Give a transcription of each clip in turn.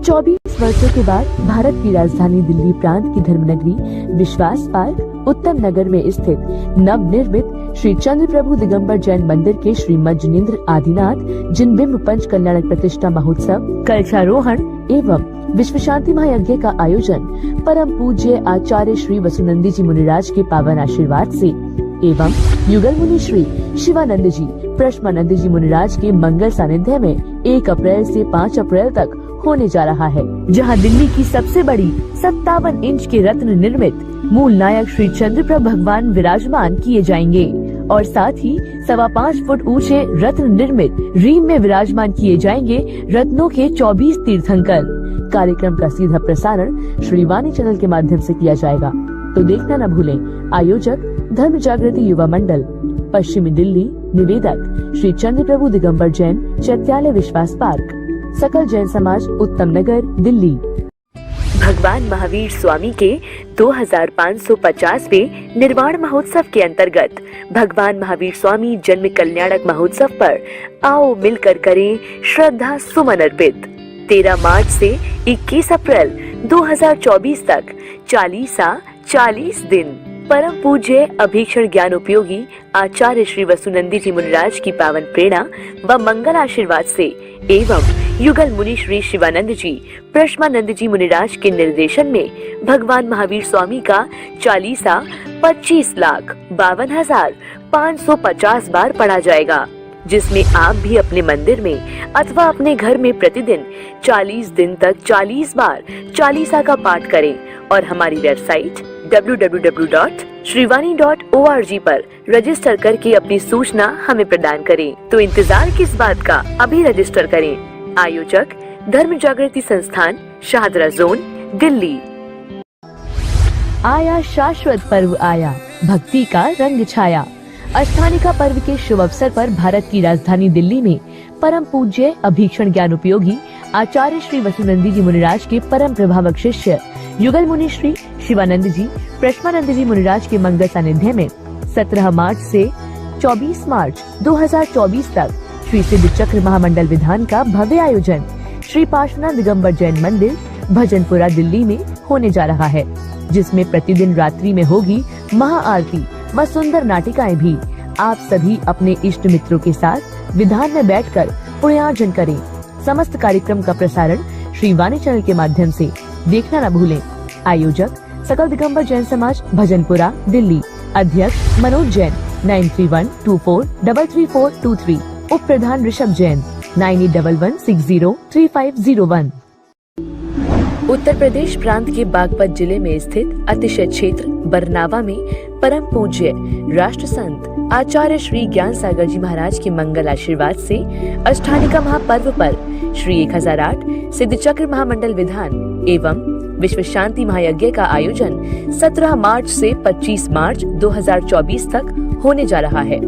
24 वर्षों के बाद भारत की राजधानी दिल्ली प्रांत की धर्मनगरी विश्वास पार्क उत्तम नगर में स्थित नव निर्मित श्री चंद्र प्रभु दिगंबर जैन मंदिर के श्री मज्जनेन्द्र आदिनाथ जिनबिंब पंच कल्याणक प्रतिष्ठा महोत्सव कलशारोहण एवं विश्व शांति महायज्ञ का आयोजन परम पूज्य आचार्य श्री वसुनंदी जी मुनिराज के पावन आशीर्वाद से एवं युगल मुनि श्री शिवानंद जी प्रश्मानंद जी मुनिराज के मंगल सानिध्य में 1 अप्रैल से 5 अप्रैल तक होने जा रहा है, जहां दिल्ली की सबसे बड़ी 57 इंच के रत्न निर्मित मूल नायक श्री चंद्रप्रभ भगवान विराजमान किए जाएंगे और साथ ही 5.25 फुट ऊंचे रत्न निर्मित रीम में विराजमान किए जाएंगे रत्नों के 24 तीर्थंकर। कार्यक्रम का सीधा प्रसारण श्रीवाणी चैनल के माध्यम से किया जाएगा, तो देखना न भूलें। आयोजक धर्म जागृति युवा मंडल, पश्चिमी दिल्ली। निवेदक श्री चंद्र प्रभु दिगंबर जैन, चैत्यालय विश्वास पार्क, सकल जैन समाज, उत्तम नगर, दिल्ली। भगवान महावीर स्वामी के 2550वें निर्वाण महोत्सव के अंतर्गत भगवान महावीर स्वामी जन्म कल्याणक महोत्सव पर आओ मिलकर करें श्रद्धा सुमन अर्पित। 13 मार्च से 21 अप्रैल 2024 तक 40 दिन परम पूज्य अभीक्षण ज्ञान उपयोगी आचार्य श्री वसुनंदी जी मुनिराज की पावन प्रेरणा व मंगल आशीर्वाद से एवं युगल मुनि श्री शिवानंद जी प्रश्मानंद जी मुनिराज के निर्देशन में भगवान महावीर स्वामी का चालीसा 25,52,550 बार पढ़ा जाएगा, जिसमें आप भी अपने मंदिर में अथवा अपने घर में प्रतिदिन 40 दिन तक 40 बार चालीसा का पाठ करें और हमारी वेबसाइट www.shrivani.org पर रजिस्टर करके अपनी सूचना हमें प्रदान करें। तो इंतजार किस बात का, अभी रजिस्टर करें। आयोजक धर्म जागृति संस्थान, शाहदरा जोन, दिल्ली। आया शाश्वत पर्व आया, भक्ति का रंग छाया। अष्टानिका पर्व के शुभ अवसर पर भारत की राजधानी दिल्ली में परम पूज्य अभीक्षण ज्ञान उपयोगी आचार्य श्री वसुनंदी जी मुनिराज के परम प्रभावक शिष्य युगल मुनि श्री शिवानंद जी प्रश्मानंद जी मुनिराज के मंगल सानिध्य में 17 मार्च से 24 मार्च 2024 तक श्री सिद्ध चक्र महामंडल विधान का भव्य आयोजन श्री पार्श्वनाथ दिगंबर जैन मंदिर भजनपुरा दिल्ली में होने जा रहा है, जिसमें प्रतिदिन रात्रि में होगी महाआरती व सुंदर नाटिकाएं भी। आप सभी अपने इष्ट मित्रों के साथ विधान में बैठकर पुण्यार्जन करें। समस्त कार्यक्रम का प्रसारण श्रीवाणी चैनल के माध्यम से देखना न भूलें। आयोजक सकल दिगंबर जैन समाज, भजनपुरा, दिल्ली। अध्यक्ष मनोज जैन 9312433423। उप प्रधान ऋषभ जैन 9811603501। उत्तर प्रदेश प्रांत के बागपत जिले में स्थित अतिशय क्षेत्र बरनावा में परम पूज्य राष्ट्र संत आचार्य श्री ज्ञान सागर जी महाराज के मंगल आशीर्वाद से अष्टानिका महापर्व पर श्री 1008 सिद्ध चक्र महामंडल विधान एवं विश्व शांति महायज्ञ का आयोजन 17 मार्च से 25 मार्च 2024 तक होने जा रहा है।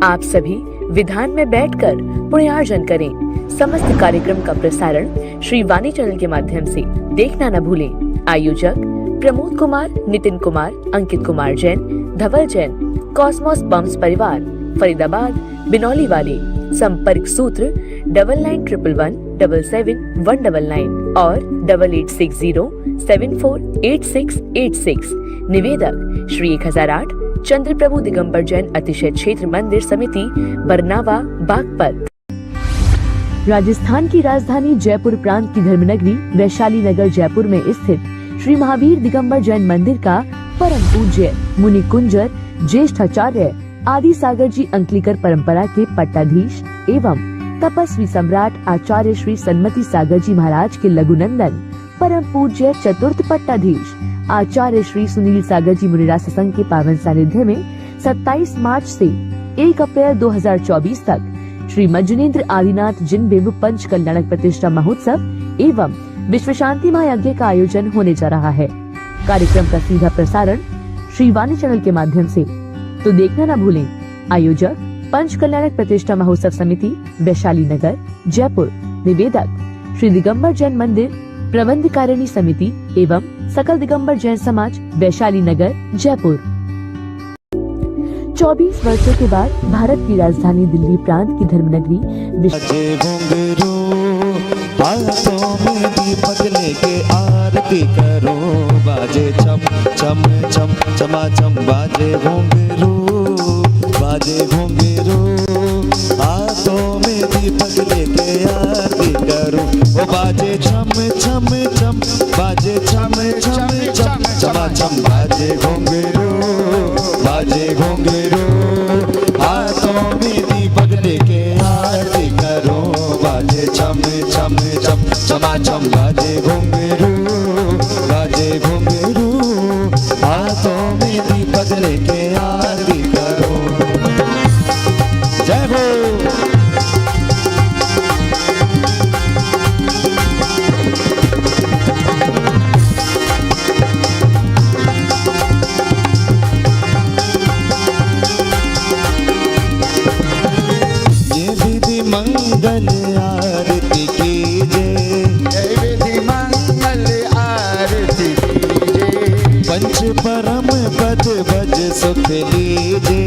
आप सभी विधान में बैठकर पुण्यार्जन करें। समस्त कार्यक्रम का प्रसारण श्रीवाणी चैनल के माध्यम से देखना न भूलें। आयोजक प्रमोद कुमार, नितिन कुमार, अंकित कुमार जैन, धवल जैन, कॉस्मोस बम्स परिवार, फरीदाबाद, बिनौली वाले। संपर्क सूत्र 9911177199 और 8860748686। निवेदक श्री 1008 चंद्र प्रभु दिगंबर जैन अतिशय क्षेत्र मंदिर समिति, बरनावा, बागपत। राजस्थान की राजधानी जयपुर प्रांत की धर्मनगरी वैशाली नगर जयपुर में स्थित श्री महावीर दिगंबर जैन मंदिर का परम पूज्य मुनि कुंजर ज्येष्ठ आचार्य आदि सागर जी अंकलिकर परंपरा के पट्टाधीश एवं तपस्वी सम्राट आचार्य श्री सन्मति सागर जी महाराज के लघुनंदन परम पूज्य चतुर्थ पट्टाधीश आचार्य श्री सुनील सागर जी मुनिराज सत्संग के पावन सानिध्य में 27 मार्च से 1 अप्रैल 2024 तक श्री मज्जनेन्द्र आदिनाथ जिनबिंब पंच कल्याणक प्रतिष्ठा महोत्सव एवं विश्व शांति महायज्ञ का आयोजन होने जा रहा है। कार्यक्रम का सीधा प्रसारण श्रीवाणी चैनल के माध्यम से, तो देखना न भूलें। आयोजक पंच कल्याणक प्रतिष्ठा महोत्सव समिति, वैशाली नगर, जयपुर। निवेदक श्री दिगंबर जैन मंदिर प्रबंधकारिणी समिति एवं सकल दिगंबर जैन समाज, वैशाली नगर, जयपुर। 24 वर्षों के बाद भारत की राजधानी दिल्ली प्रांत की धर्मनगरी हाथों में दीपक लेके आरती करो, बाजे छम छम छम चमा चम, बाजे घुंघरू बाजे घुंघरू। हाथों में दीपक लेके आरती करो, ओ बाजे छम छम छम, बाजे छम छम छम चमा चम, बाजे घुंघरू बाजे घुंघरू। हाथों में दीपक लेके आरती करो, बाजे छम छम छम चमा चम, बाजे घुंघरू बाजे घुंघरू। हाथों में दीपक लेके आरती करो। जय हो। मंगल आरती कीजे, जय विधि मंगल आरती कीजे। पंच परम पद भज सुख लीजे,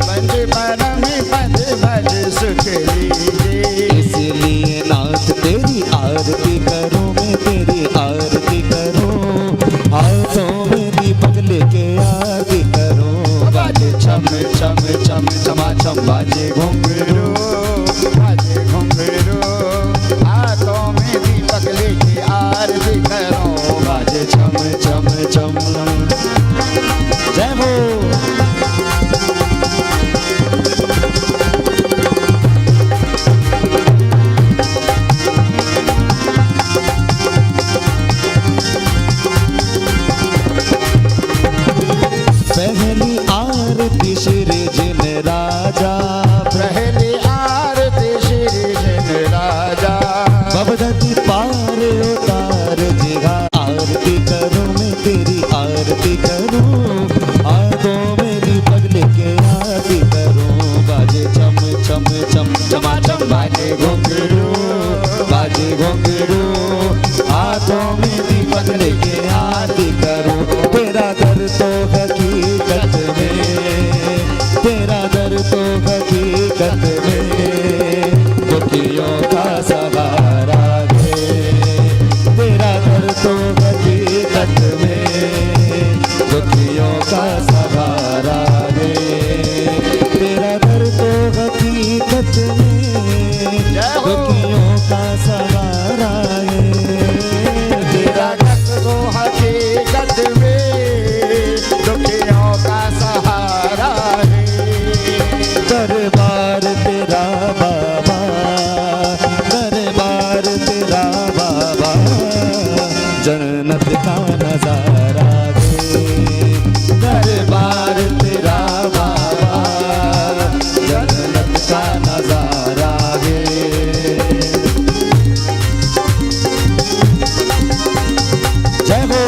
पंच परम पद भज सुख लीजे। इसलिए नाथ तेरी आरती करो, मैं तेरी आरती करो। हाथों में दीपक लेके आरती करो, बाजे छम छम छम चमा चम, बाजे घुंघरू बाजे घुंघरू। हाथों में दीपक लेके आरती करो, बाजे छम छम छम। जय हो। पहली आरती श्री जिन राजा, पहली आरती श्री जिन राजा। भवदति पार उतार जिहा, आरती करो मैं तेरी आरती करूं। हाथों में दीपक लेके आरती करो, बाजे छम छम छम चमा चम, बाजे घुंघरू बाजे घुंघरू। हाथों में दीपक लेके आरती करो, तेरा दर तो हकीकत में, तेरा दर तो हकीकत में, दुखियों का सहारा दे। तेरा दर तो हकीकत में, दुखियों का सहारा दे। तेरा दर तो हकीकत में, दुखियों का सहारा है। तेरा दर तो हकीकत में, दुखियों का सहारा है। दरबार तेरा बाबा, दरबार तेरा बाबा, जन्नत का नजारा दे। दरबार तेरा बाबा, जन्नत का नजारा दे। जय हो।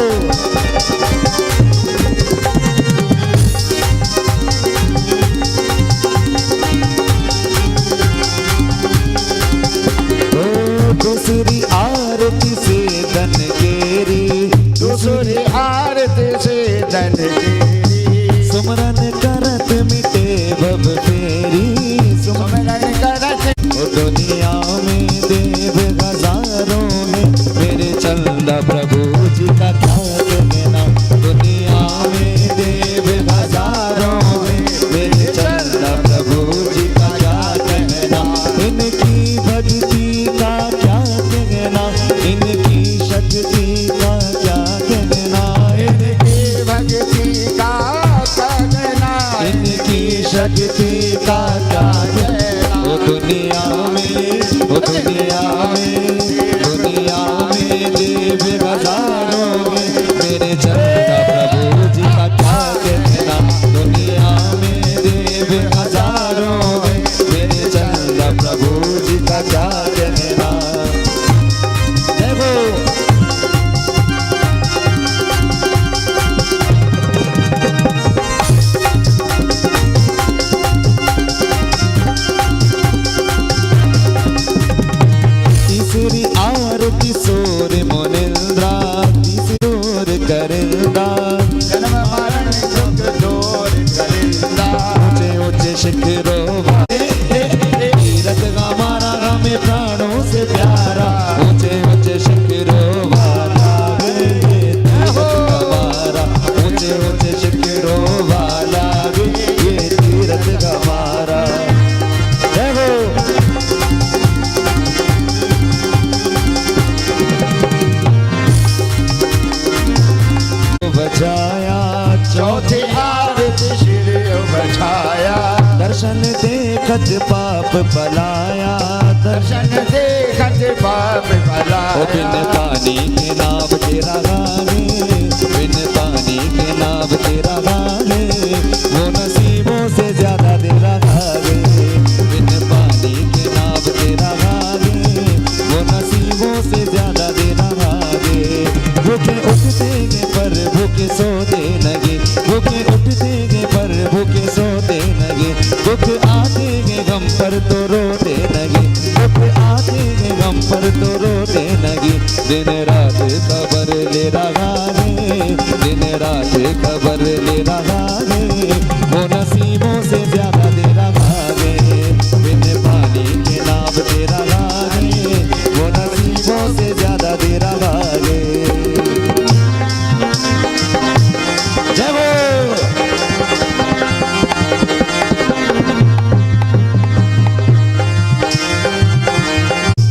दूसरी आरती से धन केरी, दूसरी आरती से धन केरी। सुमरन करत मिटे भव फेरी, सुमरन करत ओ दुनिया में देव हजारों में, मेरे चंदा प्रभु जी का क्या कहना। दुनिया में देव हजारों में, मेरे चंदा प्रभु जी का क्या कहना। इनकी भक्ति का क्या कहना, इनकी शक्ति का क्या कहना। इनकी भक्ति का कहना, इनकी शक्ति का क्या कहना। ओ दुनिया में, ओ दुनिया में, दुनिया में देव हजारों में, मेरे चंदा प्रभु जी का क्या कहना। दुनिया में देव हजारों में, मेरे चंदा प्रभु जी का क्या कहना। देखो तीसरी आरती सोर मोनिंद्रा, तीसरी ओर करिंदा, जन्म मरण दुख दूर करिंदा। ऊंचे ऊंचे शिखरों तीरथ हमारा हमें प्राणों से प्यारा। ऊंचे देखत पाप पलाया, दर्शन देखत पाप भला। ओ बिन पानी के नाव तेरा गावे, बिन पानी के नाव तेरा गावे, वो नसीबों से ज्यादा तेरा गावे। बिन पानी के नाव तेरा गावे, वो नसीबों से ज्यादा तेरा गावे। भूखे उठते पर भूखे सोते लगे, भूखे उठते पर भूखे सोते लगे, दुख आते के गम पर तो रोते लगे, दुख आते के गम पर तो रोते लगे। दिन रात खबर ले रहा है, दिन रात खबर ले रहा है, वो नसीबों से ज्यादा दे रहा है। बिन पानी के नाव तेरा गावे, वो नसीबों से ज्यादा दे रहा है। जय हो।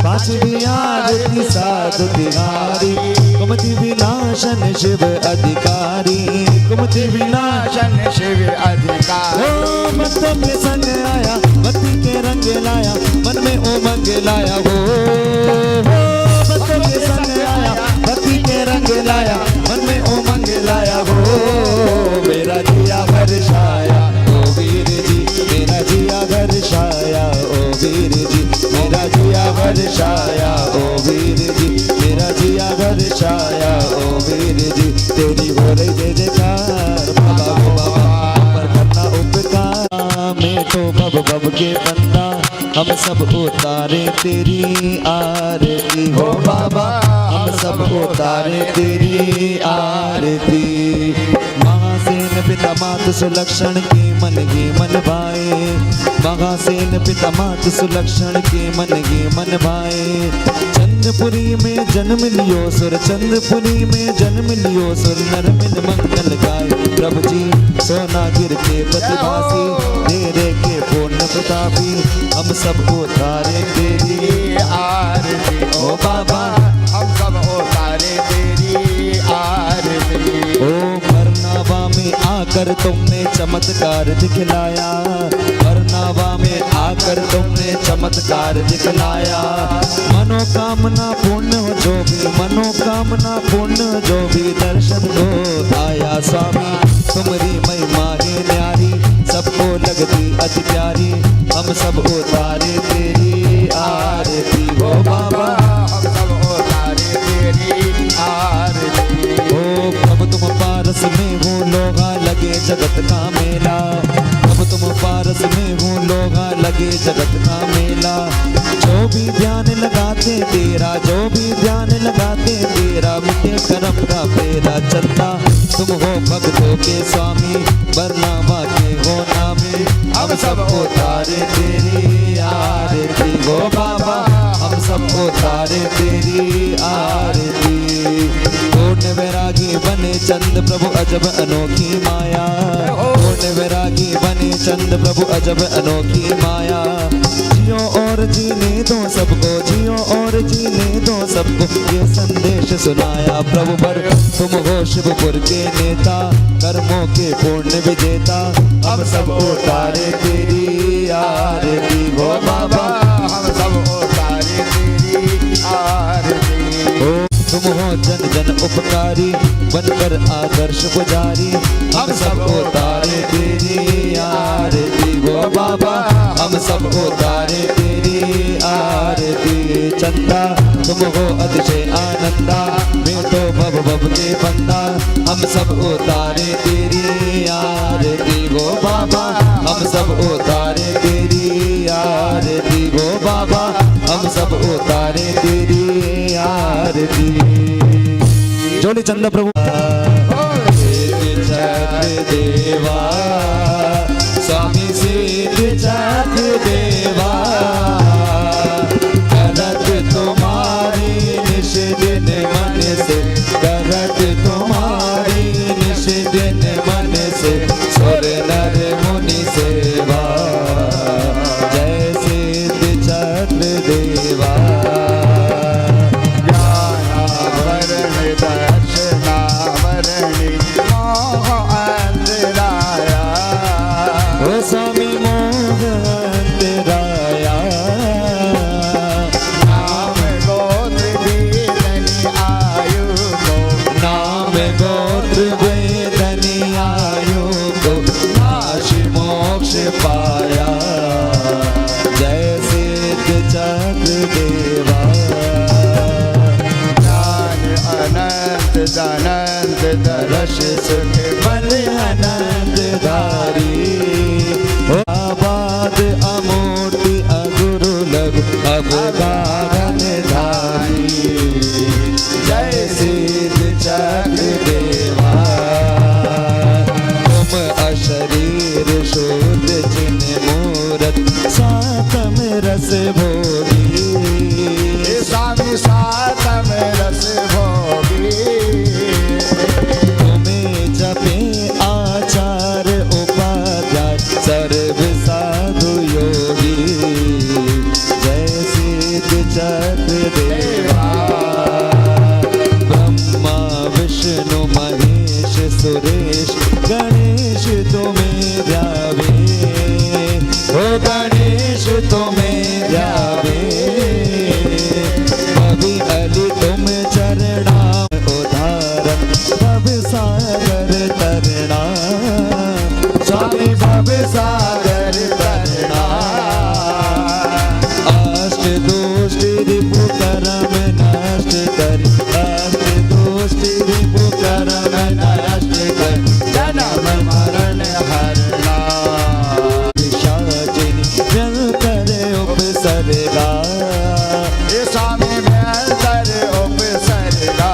पांचवी आरती साधु तिहारी, कुमति विनाशन शिव अधिकारी, कुमति विनाशन नाशन शिव अधिकार। ओ बत्तों के संग आया, बत्ती के रंग लाया, मन में उमंग लाया हो। बत्तों के संग आया, बत्ती के रंग लाया, मन में उमंग लाया हो। मेरा जिया बरसाया ओ वीर जी, मेरा जिया बरसाया ओ वीर जी, मेरा जिया बरसाया ओ वीर जी, मेरा जिया बरसाया ओ वीर जी। तेरी हो रही जय जयकार बाबा हो बाबा, पर करना उपकार। मैं तो बब के बंदा, हम सब उतारे तेरी आरती हो बाबा, हम सब उतारे तेरी आरती। महासेन पिता मात सुलक्षण के मन भाए, महासेन पिता मात सुलक्षण के मन भाए। चंद्रपुरी में जन्म लियो सुर, चंद्रपुरी में जन्म लियो सुर, नर मिल मंगल गाय। प्रभु जी सोना गिर के प्रतिभासी, तेरे के पूर्ण प्रतापी, हम सब उतारे तेरी आरती ओ बाबा, हम सब उतारे तेरी आरती। ओ बरनावा में आकर तुमने चमत्कार दिखलाया, बरनावा में आकर तुमने चमत्कार दिखलाया। मनोकामना पूर्ण हो जो भी, मनोकामना पूर्ण जो भी, दर्शन को आया स्वामी। तुम्हारी महिमा है न्यारी, सबको लगती अति प्यारी, हम सब उतारे तेरी आरती हो बाबा, हम सब उतारे तेरी आरती। ओ प्रभु तुम पारस में हो, लोगा लगे जगत का मेला, प्रभु तुम पारस में हो, लोगा लगे जगत का मेला। जो भी ध्यान लगाते तेरा, जो भी ध्यान लगाते तेरा, मिटे करम का फेरा चलता। तुम हो भक्तों के स्वामी, बरनावा के हो नामी, हम सब उतारे तेरी आरती हो बाबा, हम सब उतारे तेरी आरती। पूर्ण वैरागी बने चंद प्रभु अजब अनोखी माया, पूर्ण वैरागी बने चंद प्रभु अजब अनोखी माया। जियो और जीने दो सबको, जियो और जीने दो सबको, ये संदेश सुनाया प्रभु पर। तुम हो शिवपुर के नेता, कर्मों के पूर्ण विजेता, हम सब उतारे तेरी आरती हो बाबा, हम सब उतारे तेरी आरती। तुम हो जन जन उपकारी, बनकर आदर्श पुजारी, हम सब उतारे तेरी आरती हो बाबा, हम सब उतारे तेरी आरती। चंदा तुम हो अतिशय आनंदा, बेटो भव के बंदा, हम सब उतारे तेरी आरती हो बाबा, हम सब उतारे तेरी आरती हो बाबा, हम सब उतारे तेरी आरती। जोड़ी चंदा प्रभु चक्र देवा, स्वामी सिद्ध चक्र देवा, करत तुम्हारी निश दिन मन से, करत तुम्हारी निश दिन मन से, सुर नर मुनि सेवा। जय सिद्ध चक्र देवा। दर्शनावरणी मोह अंधराय, यश सुख बल आनंद धारी। आबाद अमूर्ति अगुरु लघु अवगाहन धारी। जय सिद्ध चक्र देवा तुम अशरीर शुद्ध चिन्ह मूरत सातम रस भोगी। स्वामी सातम रस भोगी। तुम्हें जपे आचार उपाध्याय सर्व साधु योगी। जय सिद्ध चक्र देवा ब्रह्मा विष्णु महेश सुरेश गणेश तुम्हें ध्यावे। ओ गणेश तुम्हें ध्यावे। कभी अली तुम चरणा उदाहरण भव सागर तरना। स्वामी भव सागर तरना। अष्ट दोष रिपु करम नष्ट कर। अष्ट दोष रिपु करम नष्ट कर। जन्म मरण हरना। पिशाचिनी जल कर उपसर्गा। स्वामी भयंकर उपसर्गा।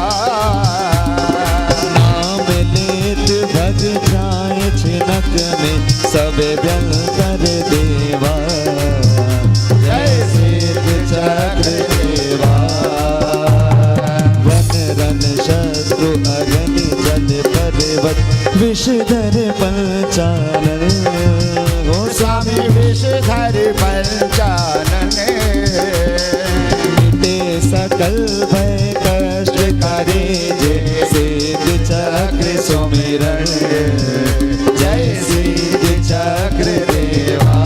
नाम लेत भग जाए छिनक में सब व्यंकर देवा। जय सिद्ध चक्र देवा वन रन शत्रु अग्नि जल पर्वत विषधर पंचानन। ओ स्वामी विषधर पंचानन। सकल भय कष्ट करे जय सिद्ध चक्र सुमिरन। जय सिद्ध चक्र देवा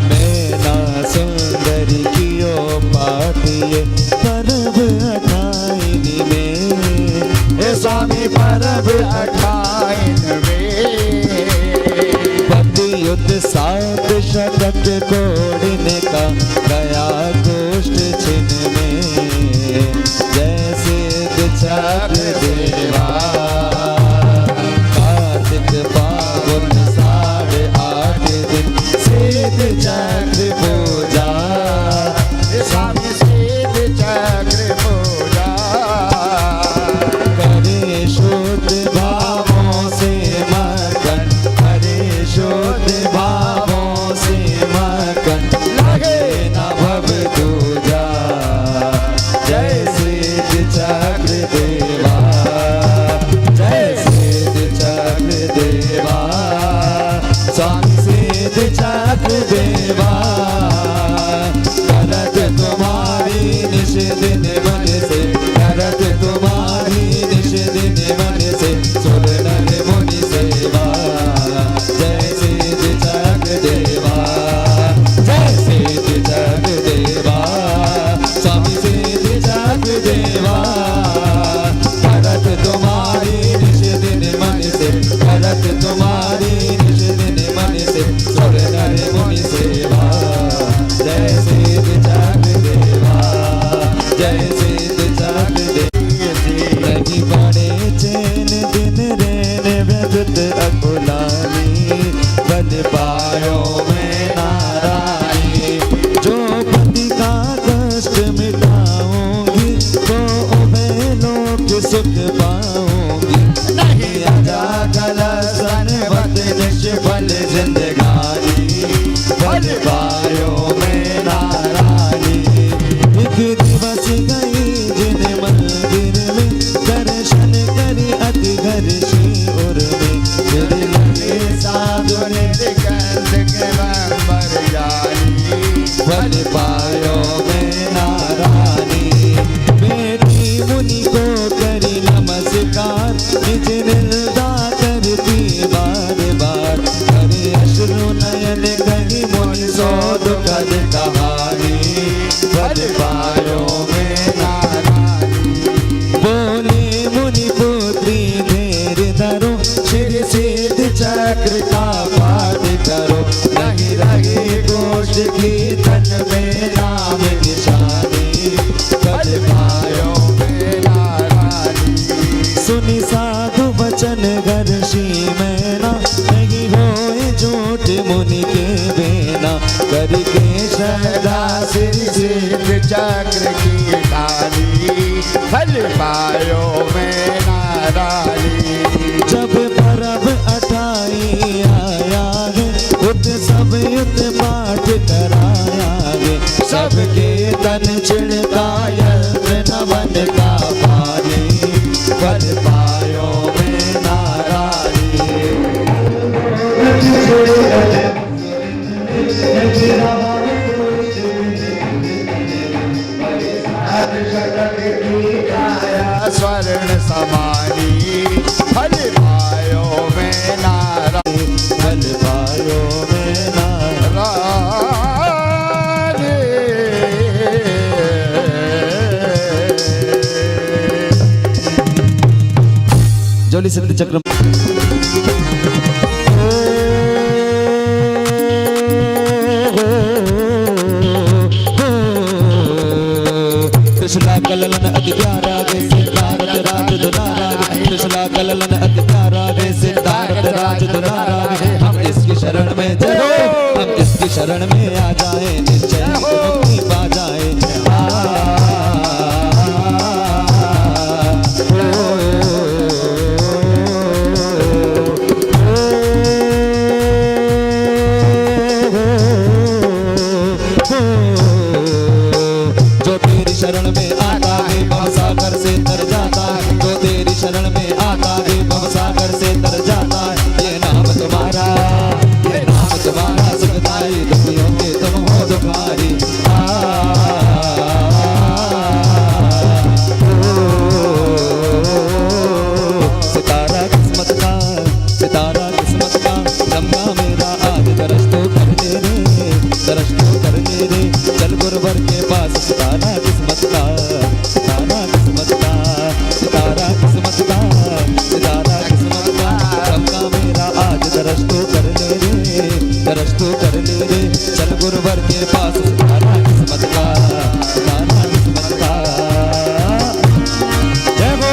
मैना सुंदरी कियो पाठिए परब अठाईन में। स्वामी परब अठाईन में। भक्ति युद्ध सात शतक कोडिन का गया गोष्ठ छिन में। जय सिद्ध चक्र देवा कार्तिक पावन 8.5 दिन सिद्ध चक्र पूजा। स्वामी सिद्ध चक्र पूजा। करे शुद्ध भावों से मगन। करे शुद्ध भावों से मगन लगे न भव दूजा। जय सिद्ध चक्र देवा। जय सिद्ध चक्र देवा स्वामी सिद्ध चक्र देवा। करत तुम्हारी निश दिन मन से। करत तुम्हारी निश दिन मन से सुर नर मुनि सेवा। जय सिद्ध चक्र देवा। जय सिद्ध चक्र देवा स्वामी सिद्ध चक्र देवा। करत तुम्हारी निश दिन मन से। करत तुम्हारी निश दिन मन से सुर नर मुनि सेवा। जय सिद्ध चक्र देवा। जय सिद्ध चक्र देवा। नहीं पड़े चैन दिन रैन व्यथत अकुलानी। बल पायो में नारायणी। जो पति का कष्ट मिटाऊंगी तो उभय लोक सुख पाऊंगी। नहीं आजा कलसन बद निष्फल जिंदगानी। बल पायो में नारायणी। एक दिवस गई जिन मंदिर में दर्शन करी अति घर शिवर में। फिर लगे साधु बल पायो में नारायणी। बेटी मुनि को करी नमस्कार निज निंदा करती बार बार। करे अश्रु नयन कही मुनि सो दुखद कहानी। बल पायो में नारायणी। चक्र की डाली फल पायो में ना डाली। जब परब 28 आया है उत्सव युद्ध पाठ कराया है। सबके तन छिड़काया नमन का पानी फल पायो में नारायणी। स्वर्ण समानी फल पायो में नारायणी फल पायो में जोली सिद्धि चक्र। कृष्णा कललन अति प्यारा गे सिद्धार्थ राज दुलारा गे। कृष्णा कललन अति प्यारा गे सिद्धार्थ राज दुलारा गे। हम इसकी शरण में चलो हम इसकी शरण में आ जाए निश्चय मुक्ति पा जाए। जो तेरी शरण में आता है भवसागर से तर जाता है। जो तेरी शरण में आता है भवसागर से तर जाता है। ये नाम तुम्हारा सुखदाई दुखियों के तुम हो दुखारी। सितारा किस्मत का चमका मेरा आज दरस तो करने रे चल गुरुवर के पास। सितारा किस्मत का चमका मेरा आज दरस तो करने रे चल गुरुवर के पास। सितारा किस्मत का जय हो।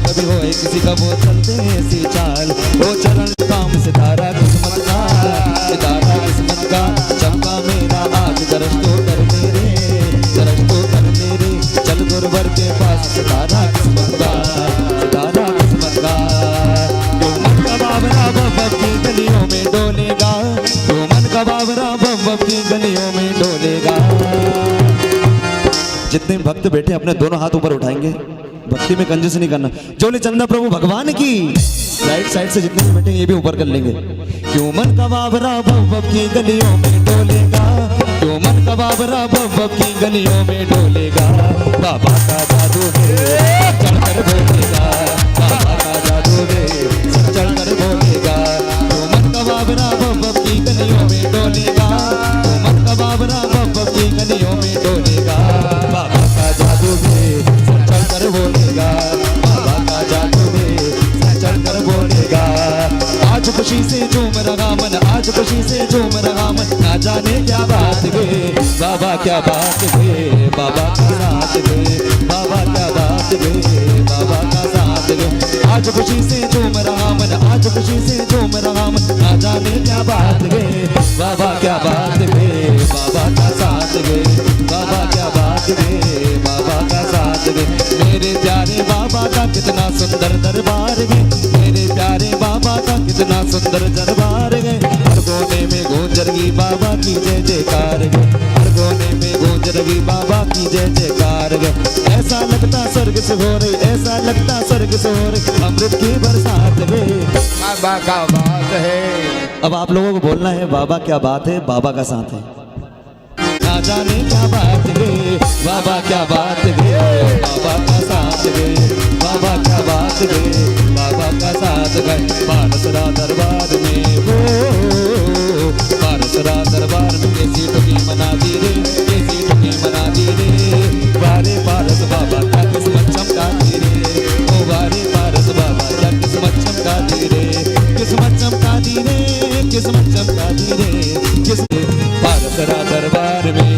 कभी हो किसी का वो चलते ऐसी चाल। वो चरण काम सितारा किस्मत का चमका मेरा आज दरस तो करने रे चल गुरुवर के पास। सितारा किस्मत का जो मन का बाबरा बब की गलियों में डोलेगा। जो मन का बाबरा बब की गलियों में डोलेगा। जितने भक्त बैठे अपने दोनों हाथ ऊपर उठाएंगे। भक्ति में कंजूस नहीं करना। जोली चंदा प्रभु भगवान की साइड से जितने भी बैठे ये भी ऊपर कर लेंगे। क्यों मन का बाबरा भव की गलियों में डोलेगा। क्यों मन का बाबरा भव की गलियों में डोलेगा। बाबा का जादू है चढ़कर बोलेगा। बाबा का जादू है चढ़कर बोलेगा। क्यों मन का बाबरा भव की गलियों में डोलेगा। क्यों मन का बाबरा भव की गलियों में डोलेगा। बाबा का जादू है चढ़कर बोलेगा। बाबा का जादू है चढ़कर बोलेगा। आज खुशी से झूम रहा मन आज खुशी से झूम रहा मन। ना जाने क्या बात है बाबा क्या बात है। बाबा का साथ है बाबा क्या बात है। बाबा का साथ है। आज खुशी से झूम रहा मन आज खुशी से झूम रहा मन। ना जाने क्या बात है बाबा क्या बात है। बाबा का साथ है बाबा क्या बात है। बाबा का साथ है। मेरे प्यारे बाबा का कितना सुंदर दरबार है। मेरे प्यारे बाबा का कितना सुंदर दरबार है। हर कोने में गूंज रही बाबा की जय जयकार है। हर कोने में गूंज रही बाबा की जय जयकार है। ऐसा लगता स्वर्ग से हो रही ऐसा लगता स्वर्ग से हो रही अमृत की बरसात में। बाबा का बात है। अब आप लोगों को बोलना है बाबा क्या बात है। बाबा का साथ है। ना जाने क्या बात है बाबा क्या बात है। बाबा का साथ है बाबा क्या बात है। बाबा का साथ है। पारसरा दरबार में हो पारसरा दरबार में कैसी टुकी मना दी रे कैसी टुकी मना दी रे। बारे पारस बाबा क्या किस्मत चमका दी रे। ओ बारे पारस बाबा क्या किस्मत चमका दी रे। किस्मत चमका दी रे किस्मत चमका दी रे। किस पारसरा दरबार में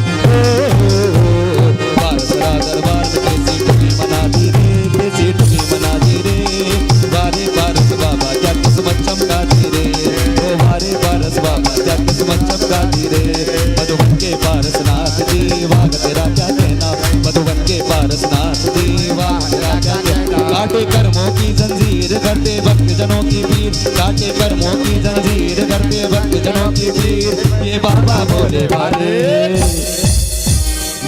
वाह तेरा क्या कहना, मधुबन के पारसनाथ जी वाह तेरा क्या कहना। काटे कर्मों की जंजीर करते भक्त जनों की पीर, काटे कर्मों की जंजीर करते भक्त जनों की पीर, ये बाबा भोले वाले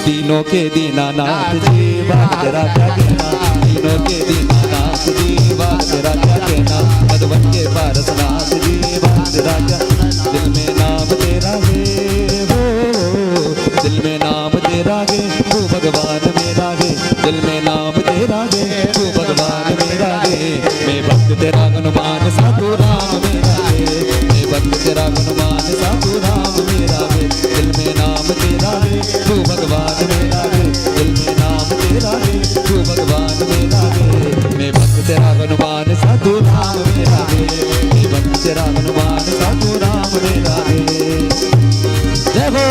दीनों के दीनानाथ जी वाह तेरा क्या कहना, दीनों के दीनानाथ जी वाह तेरा क्या कहना, मधुबन के पारसनाथ जी वाह तेरा क्या। दिल में नाम तेरा है हो, दिल में नाम तेरा है तू भगवान मेरा है, दिल में नाम तेरा है तू भगवान मेरा है। मैं भक्त तेरा गुणमान साधु राम मेरा है, मैं भक्त तेरा गुणमान साधु राम मेरा है। दिल में नाम तेरा है तू भगवान मेरा है, दिल में नाम तेरा है तू भगवान मेरा है। मैं भक्त तेरा गुणमान साधु राम मेरा है, मैं भक्त तेरा गुणमान साधु राम मेरा है। जय हो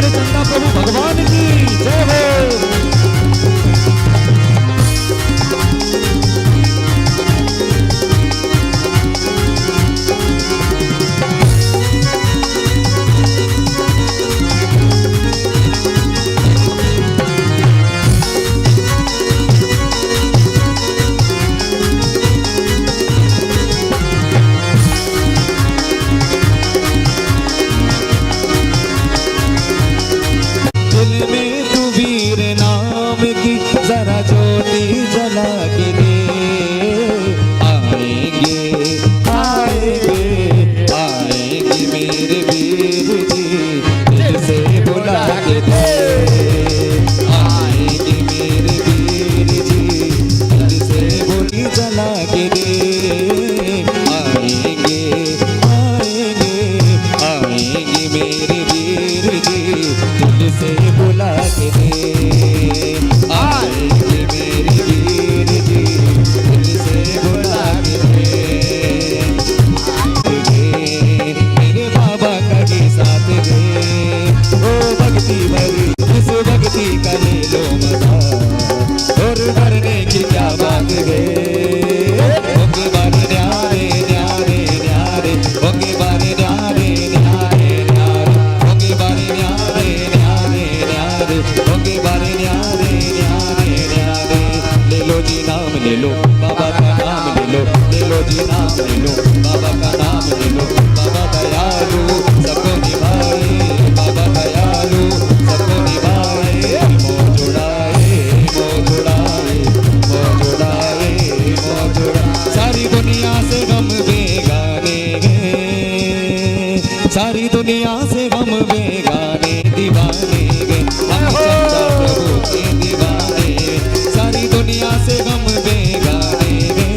चंदा प्रभु भगवान की जय हो। दिल में तू वीर नाम की जरा ज्योति जला के दे, आएंगे आएंगे आएंगे मेरे वीर जी, दिल से बुला के दे, आएंगे मेरे वीर जी, दिल से बोली जला के दे, आएंगे आएंगे आएंगे मेरे वीर जी, दिल से बुला के दे, आएंगे मेरे वीर जी, दिल से बुला के दे। मेरे बाबा का भी साथ दे, ओ भक्ति भरी इस भक्ति का ले लो मजा, और डरने की क्या बात है। होंगे बारे न्यारे न्यारे न्यारे, होंगे बारे न्यारे न्यारे न्यारे, होंगे बारे न्यारे न्यारे न्यारे, होंगे बारे न्यारे न्यारे न्यारे। ले लो जी नाम ले लो बाबा का नाम ले लो, ले लो जी नाम ले लो बाबा का नाम ले लो। बाबा दयालु सबको निभाए, बाबा दयालु सबको निभाए, मोह जुड़ाए मोह जुड़ाए मोह जुड़ाए मोह जुड़ाए। सारी दुनिया से गम बेगाने गए, सारी दुनिया से गम बेगाने दीवाने गए, हम चंदा प्रभु के दीवाने, सारी दुनिया से गम बेगाने गए,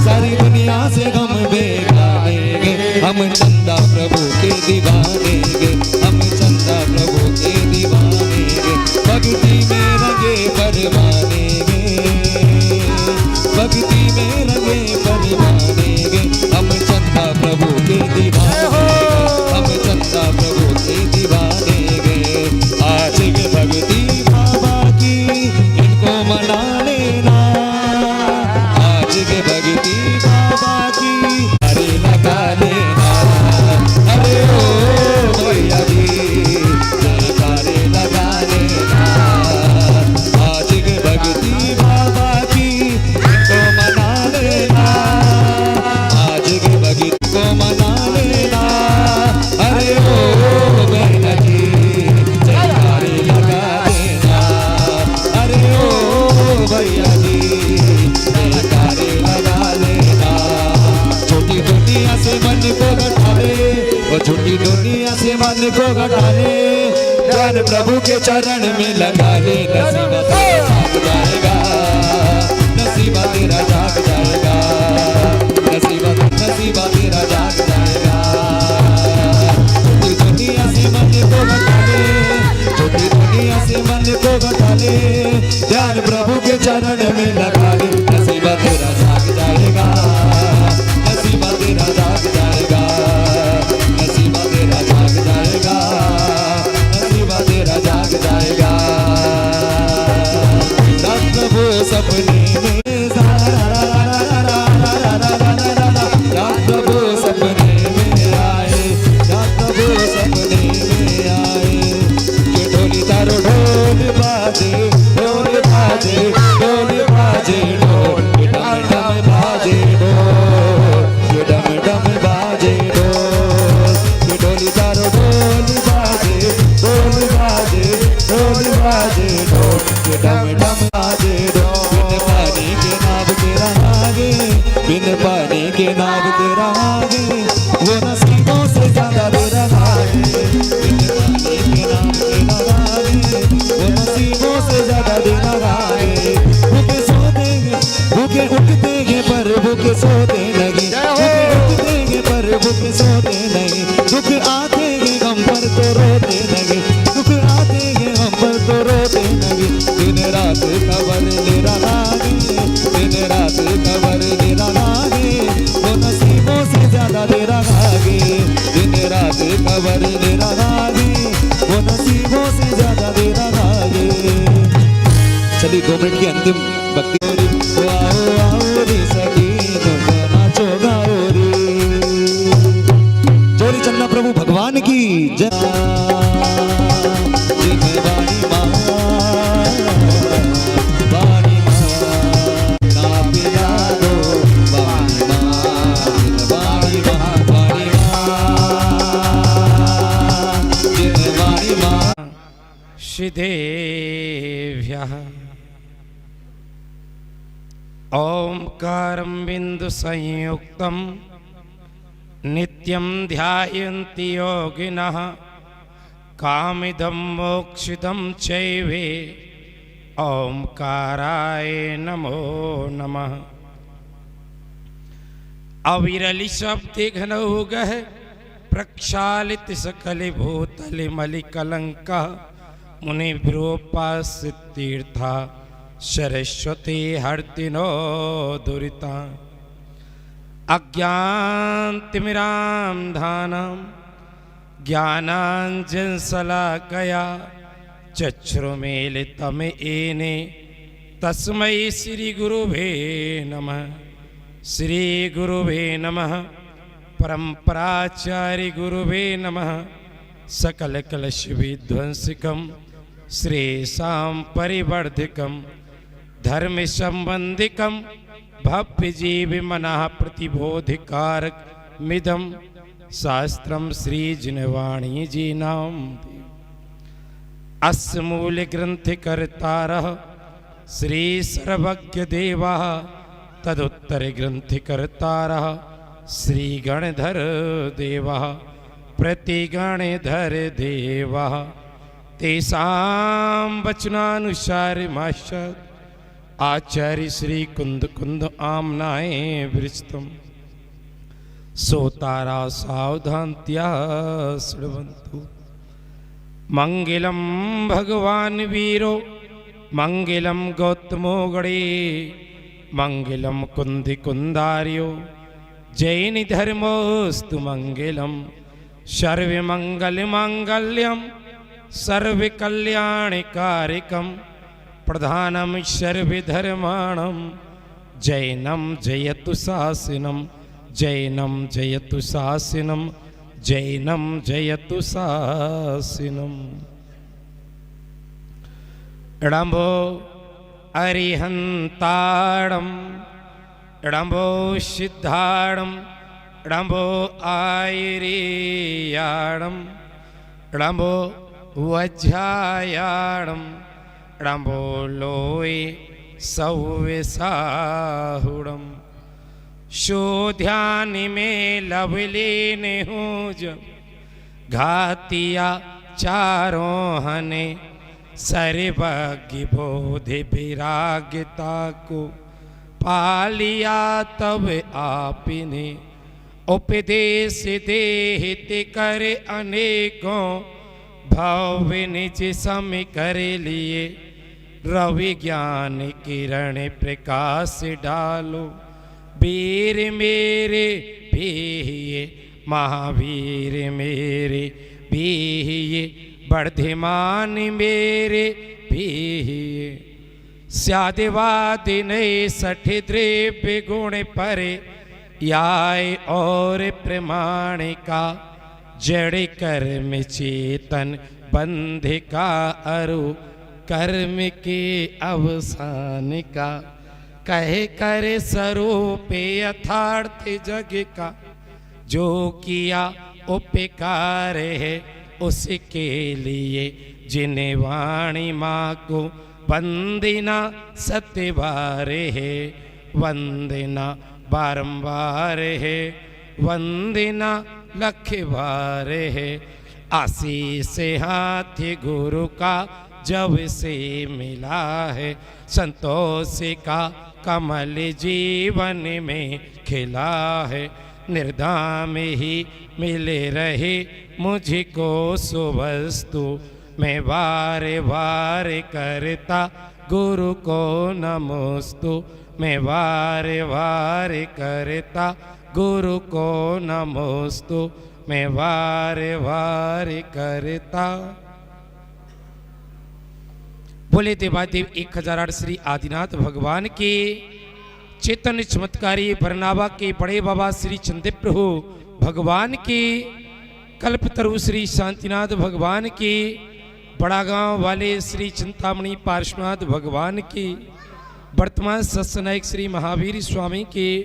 सारी दुनिया से गम बेगाने गए, हम चंदा प्रभु के दीवाने गए, हम चंदा प्रभु के दीवाने गए। भक्ति में रंगे परवाने गए, भक्ति में रंगे परवाने गए, हम चंदा प्रभु के दीवाने गए, हम चंदा प्रभु के दीवाने गए। आज के भक्ति बाबा की इनको मना लेना, आज के भक्ति बाबा की अरे लगा लेना, अरे ओ भैया जी जयकारे लगा लेना। आज के भक्ति बाबा की इनको मना लेना, आज के भक्ति को मना लेना, अरे ओ भैया जी जयकारे लगा देना, अरे ओ भैया जी जयकारे लगा लेना। छोटी दुनिया से मन को घटा ले, वो छोटी दुनिया से मन को घटा ले, ध्यान प्रभु के चरण में लगा ले, नसीबा तेरा जाग जाएगा, नसीबा तेरा जाग जाएगा, नसीबा तेरा जाग जाएगा। छोटी दुनिया से मन को घटा ले, छोटी दुनिया से मन को घटा ले, ध्यान प्रभु के चरण में लगा ले, नसीबा तेरा जाग जाएगा। के नाम तेरा आगे वो नसीबों से ज्यादा तेरा आगे बिन पानी के नाम तेरा आगे वो नसीबों से ज्यादा तेरा आगे भूखे सोते हैं भूखे उठते हैं पर भूखे सोते नहीं भूखे उठते हैं पर भूखे सोते नहीं दुख आते हैं हम पर तो रोते नहीं दुख आते हैं हम पर तो रोते नहीं दिन रात खबर ले रहा है दिन रात खबर ले रहा है वो नसीबों से ज्यादा दे रहा है दिन रात खबर ले रहा है वो नसीबों से ज्यादा दे रहा है। चलिए 2 मिनट की अंतिम भक्ति आओ आओ रे सखी नाचो गाओ रे जोरी चन्ना प्रभु भगवान की जय। श्रीदेव्यः ओंकारं बिंदु संयुक्तं नित्यं ध्यायन्ति योगिनः कामिदं मोक्षिदं चैवे ओंकाराय नमो नमः। अविरलि शब्दे घनौघः प्रक्षालित सकल भूतल मलिकलंका मुनिभ्रोपास्य तीर्था सरस्वती हर्तिनो दुरिता अज्ञानतिमिरां धानां ज्ञानाञ्जनशलाकया चक्षुरुमीलितं येन तस्मै श्रीगुरुवे नमः। श्रीगुरुवे नमः परम्पराचार्य गुरुवे नमः। सकल कलश विध्वंसिकं श्रेषां परिवर्धिकं धर्म संबंधिकं भव्य जीव मनः प्रतिबोधिकारक मिदं शास्त्रं श्री जिनवाणी जी नाम। अस्य मूल ग्रंथ कर्तारः श्री सर्वज्ञ देवः तदुत्तर ग्रंथ कर्तारः श्री गणधर देवः प्रतिगणधर देवः तेषां वचनानुसारमाश्च आचार्य श्री कुंद कुंद आमनाय वृष्टम सोतारा सावधान्त्या श्रवन्तु। मंगलम भगवान वीरो मंगलम गौतमो गणे मंगलम कुंदी कुंदार्यो जैन धर्मोस्तु मंगलम सर्व मंगल मांगल्यम सर्व कल्याणकारिकम प्रधानम सर्वधर्माणम जैनम जयतु शासनम जैनम जयतु शासनम जैनम जयतु शासनम। इडम्बो अरिहंताड़म इडम्बो सिद्धाड़म इडम्बो आयरियाड़म इडम्बो वज्रायाड़म इडम्बो लोय सौविसाहुड़म। शोध्यान में लवलीन हूँ जब घातिया चारों हने सर्वज्ञ बोधि विराग्यता को पालिया तब आपने उपदेश देहित कर अनेकों भव निज सम कर लिए रवि ज्ञान किरण प्रकाश डालो। वीर मेरे भी महावीर मेरे भी वर्धमान मेरे भी स्यादिवादि नये सठ द्रव्य गुण परे याय और प्रमाणिका जड़ कर्म चेतन बंधिका अरु कर्म के अवसान का कहे करे स्वरूप यथार्थ जग का जो किया उपकार है उसके लिए जिन्हें वाणी माँ को वंदना सत्यवारे है वंदना बारंबार है, वंदना लख बार है। आशीष हाथ गुरु का जब से मिला है, संतोष का कमल जीवन में खिला है। निर्धाम ही मिले रहे मुझको सुवस्तु, मैं बार बार करता गुरु को नमोस्तु, मैं बार बार करता गुरु को नमोस्तु, मैं बार बार करता। बोले देवादेव 1008 श्री आदिनाथ भगवान के, चैतन्य चमत्कारी बरनावा के बड़े बाबा श्री चंद्र प्रभु भगवान के, कल्पतरु श्री शांतिनाथ भगवान के, बड़ा गांव वाले श्री चिंतामणि पार्श्वनाथ भगवान के, वर्तमान सत्सनायक श्री महावीर स्वामी के,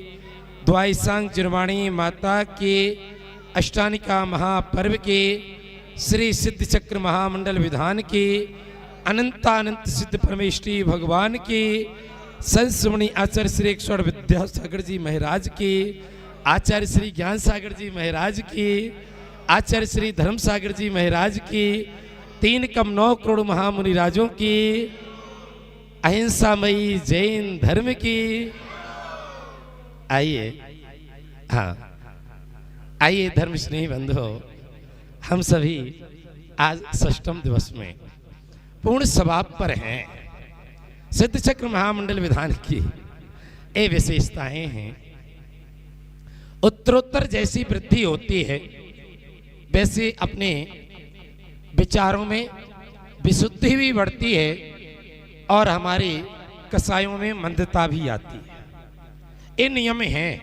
द्वाइसांग जिरवाणी माता के, अष्टानिका महापर्व के, श्री सिद्ध चक्र महामंडल विधान के, अनंतानंत सिद्ध परमेश्वरी भगवान के, संस्मणी आचार्य श्री एकश्वर विद्यासागर जी महाराज के, आचार्य श्री ज्ञान सागर जी महाराज के, आचार्य श्री धर्म सागर जी महाराज के, 3,9 करोड़ महामुनि राजों की, अहिंसामयी जैन धर्म की। आइए, हाँ आइए धर्म स्नेही बंधुओं, हम सभी आज षष्ठम दिवस में पूर्ण समाप्त पर हैं। सिद्ध चक्र महामंडल विधान की ये विशेषताएं हैं। उत्तरोत्तर जैसी वृद्धि होती है वैसे अपने विचारों में विशुद्धि भी बढ़ती है और हमारे कसायों में मंदता भी आती है। ये नियम हैं।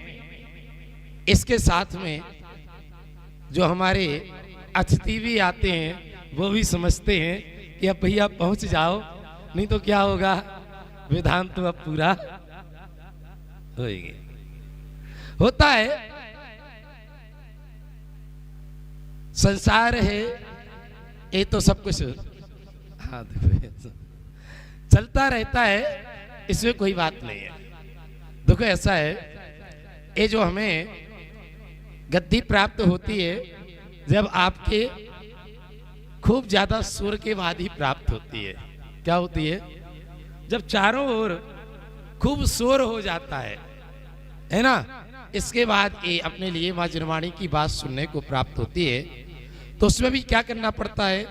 इसके साथ में जो हमारे अतिथि भी आते हैं वो भी समझते हैं कि अब भैया पहुंच जाओ, नहीं तो क्या होगा, विधान तो अब पूरा होता है। संसार है ये तो सब कुछ हाँ चलता रहता है, इसमें कोई बात नहीं है। देखो ऐसा है, ये जो हमें गद्दी प्राप्त होती है जब आपके खूब ज्यादा सुर के बाद ही प्राप्त होती है। क्या होती है? जब चारों ओर खूब शोर हो जाता है ना, इसके बाद ये अपने लिए मां जिरवाणी की बात सुनने को प्राप्त होती है। तो उसमें भी क्या करना पड़ता है?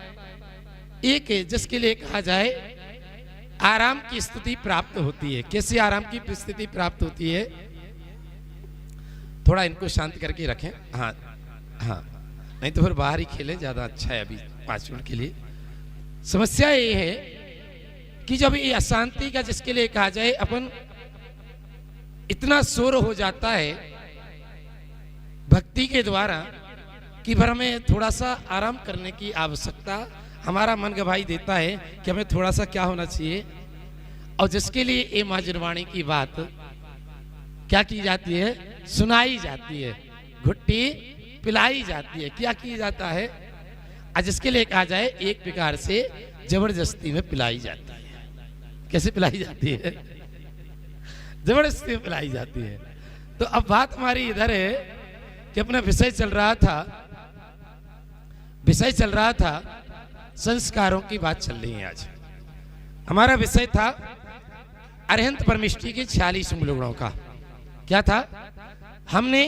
एक जिसके लिए कहा जाए आराम की स्थिति प्राप्त होती है। कैसे आराम की स्थिति प्राप्त होती है? थोड़ा इनको शांत करके रखें। हाँ हाँ, नहीं तो फिर बाहर ही खेले, ज्यादा अच्छा है अभी 5 मिनट के लिए। समस्या ये है कि जब ये अशांति का जिसके लिए कहा जाए अपन इतना शोर हो जाता है भक्ति के द्वारा कि फिर हमें थोड़ा सा आराम करने की आवश्यकता हमारा मन गवाही देता है कि हमें थोड़ा सा क्या होना चाहिए। और जिसके लिए ये मां जिरवाणी की बात क्या की जाती है? सुनाई जाती है, घुट्टी पिलाई जाती है। क्या किया जाता है? आज जिसके लिए कहा जाए एक प्रकार से जबरदस्ती में पिलाई जाती है। कैसे पिलाई जाती है? जबरदस्ती में पिलाई जाती है। तो अब बात हमारी इधर है कि अपना विषय चल रहा था संस्कारों की बात चल रही है। आज हमारा विषय था अरहंत परमेष्ठी के 46 मूल गुणों का। क्या था? हमने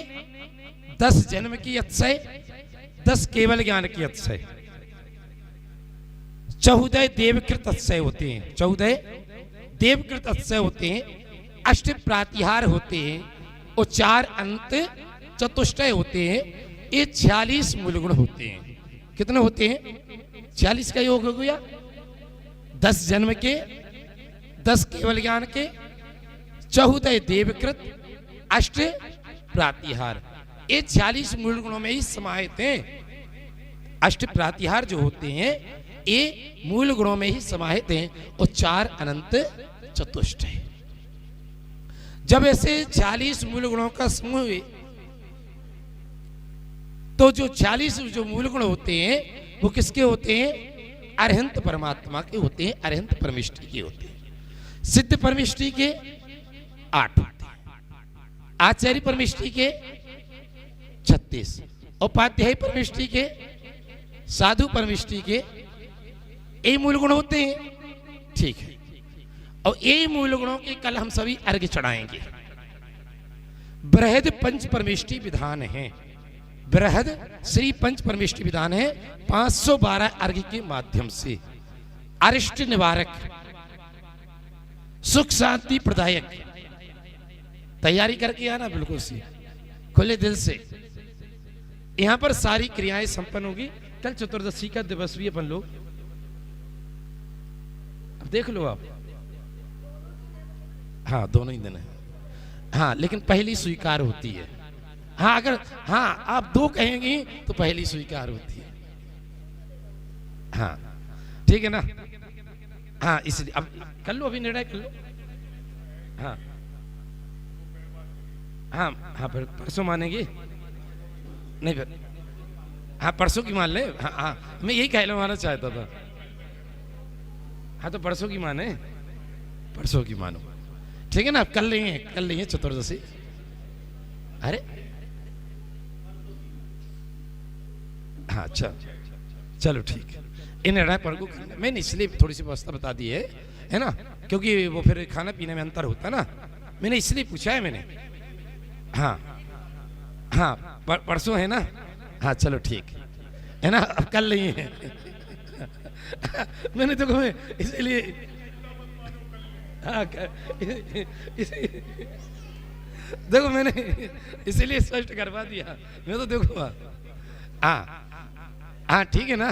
10 जन्म की अतिशय, 10 केवल ज्ञान की अतिशय, 14 देवकृत अतिशय होते हैं, 14 देवकृत अतिशय होते हैं, 8 प्रातिहार होते हैं और 4 अंत चतुष्टय होते हैं। ये 46 मूल गुण होते हैं। कितने होते हैं? 46 का योग हो गया। 10 जन्म के, 10 केवल ज्ञान के, 14 देवकृत, 8 प्रातिहार। ये 46 मूल गुणों में ही समाहित हैं। 8 प्रातिहार जो होते हैं ये मूल गुणों में ही समाहित हैं और 4 अनंत चतुष्ट है। जब ऐसे 46 मूल गुणों का समूह हुए तो जो 46 जो मूल गुण होते हैं वो किसके होते हैं? अरहंत परमात्मा के होते हैं, अरहंत परमेष्ठी के होते हैं। सिद्ध परमेष्ठी के 8 होते हैं। आचार्य परमेष्टि के 36, उपाध्याय परमेष्टि के, साधु परमेष्टि के, ये मूल गुण होते हैं। ठीक है, और ये मूल गुणों के कल हम सभी अर्घ्य चढ़ाएंगे। बृहद पंच परमेष्टि विधान है, बृहद श्री पंच परमेष्टि विधान है 512 अर्घ्य के माध्यम से। अरिष्ट निवारक, सुख शांति प्रदायक। तैयारी करके आना बिल्कुल सी, खुले दिल से। यहां पर सारी क्रियाएं संपन्न होगी। कल चतुर्दशी का दिवस भी अपन लोग अब देख लो आप। हाँ, दोनों ही दिन है। हाँ, लेकिन पहली स्वीकार होती है। हाँ, अगर हाँ आप 2 कहेंगी तो पहली स्वीकार होती है। हाँ, ठीक है ना। हाँ, इसलिए अब कर लो, अभी निर्णय कर लो। हाँ हाँ हाँ, फिर परसों मानेगी नहीं? फिर हाँ, परसों की मान ले। हाँ हाँ, मैं यही कहलवाना चाहता था। हाँ, तो परसों की माने, परसों की मानो, ठीक है ना। कर लेंगे चतुर्दशी। अरे हाँ, चलो ठीक है। इन निर्णय पर को मैंने इसलिए थोड़ी सी व्यवस्था बता दी है ना, क्योंकि वो फिर खाना पीने में अंतर होता है ना, मैंने इसलिए पूछा है मैंने। हाँ हाँ, परसों है ना। हाँ, चलो ठीक है ना, अब कर लेंगे। मैंने तो इसलिए हाँ, देखो मैंने इसीलिए स्पष्ट करवा दिया। मैं तो देखो हाँ, ठीक है ना।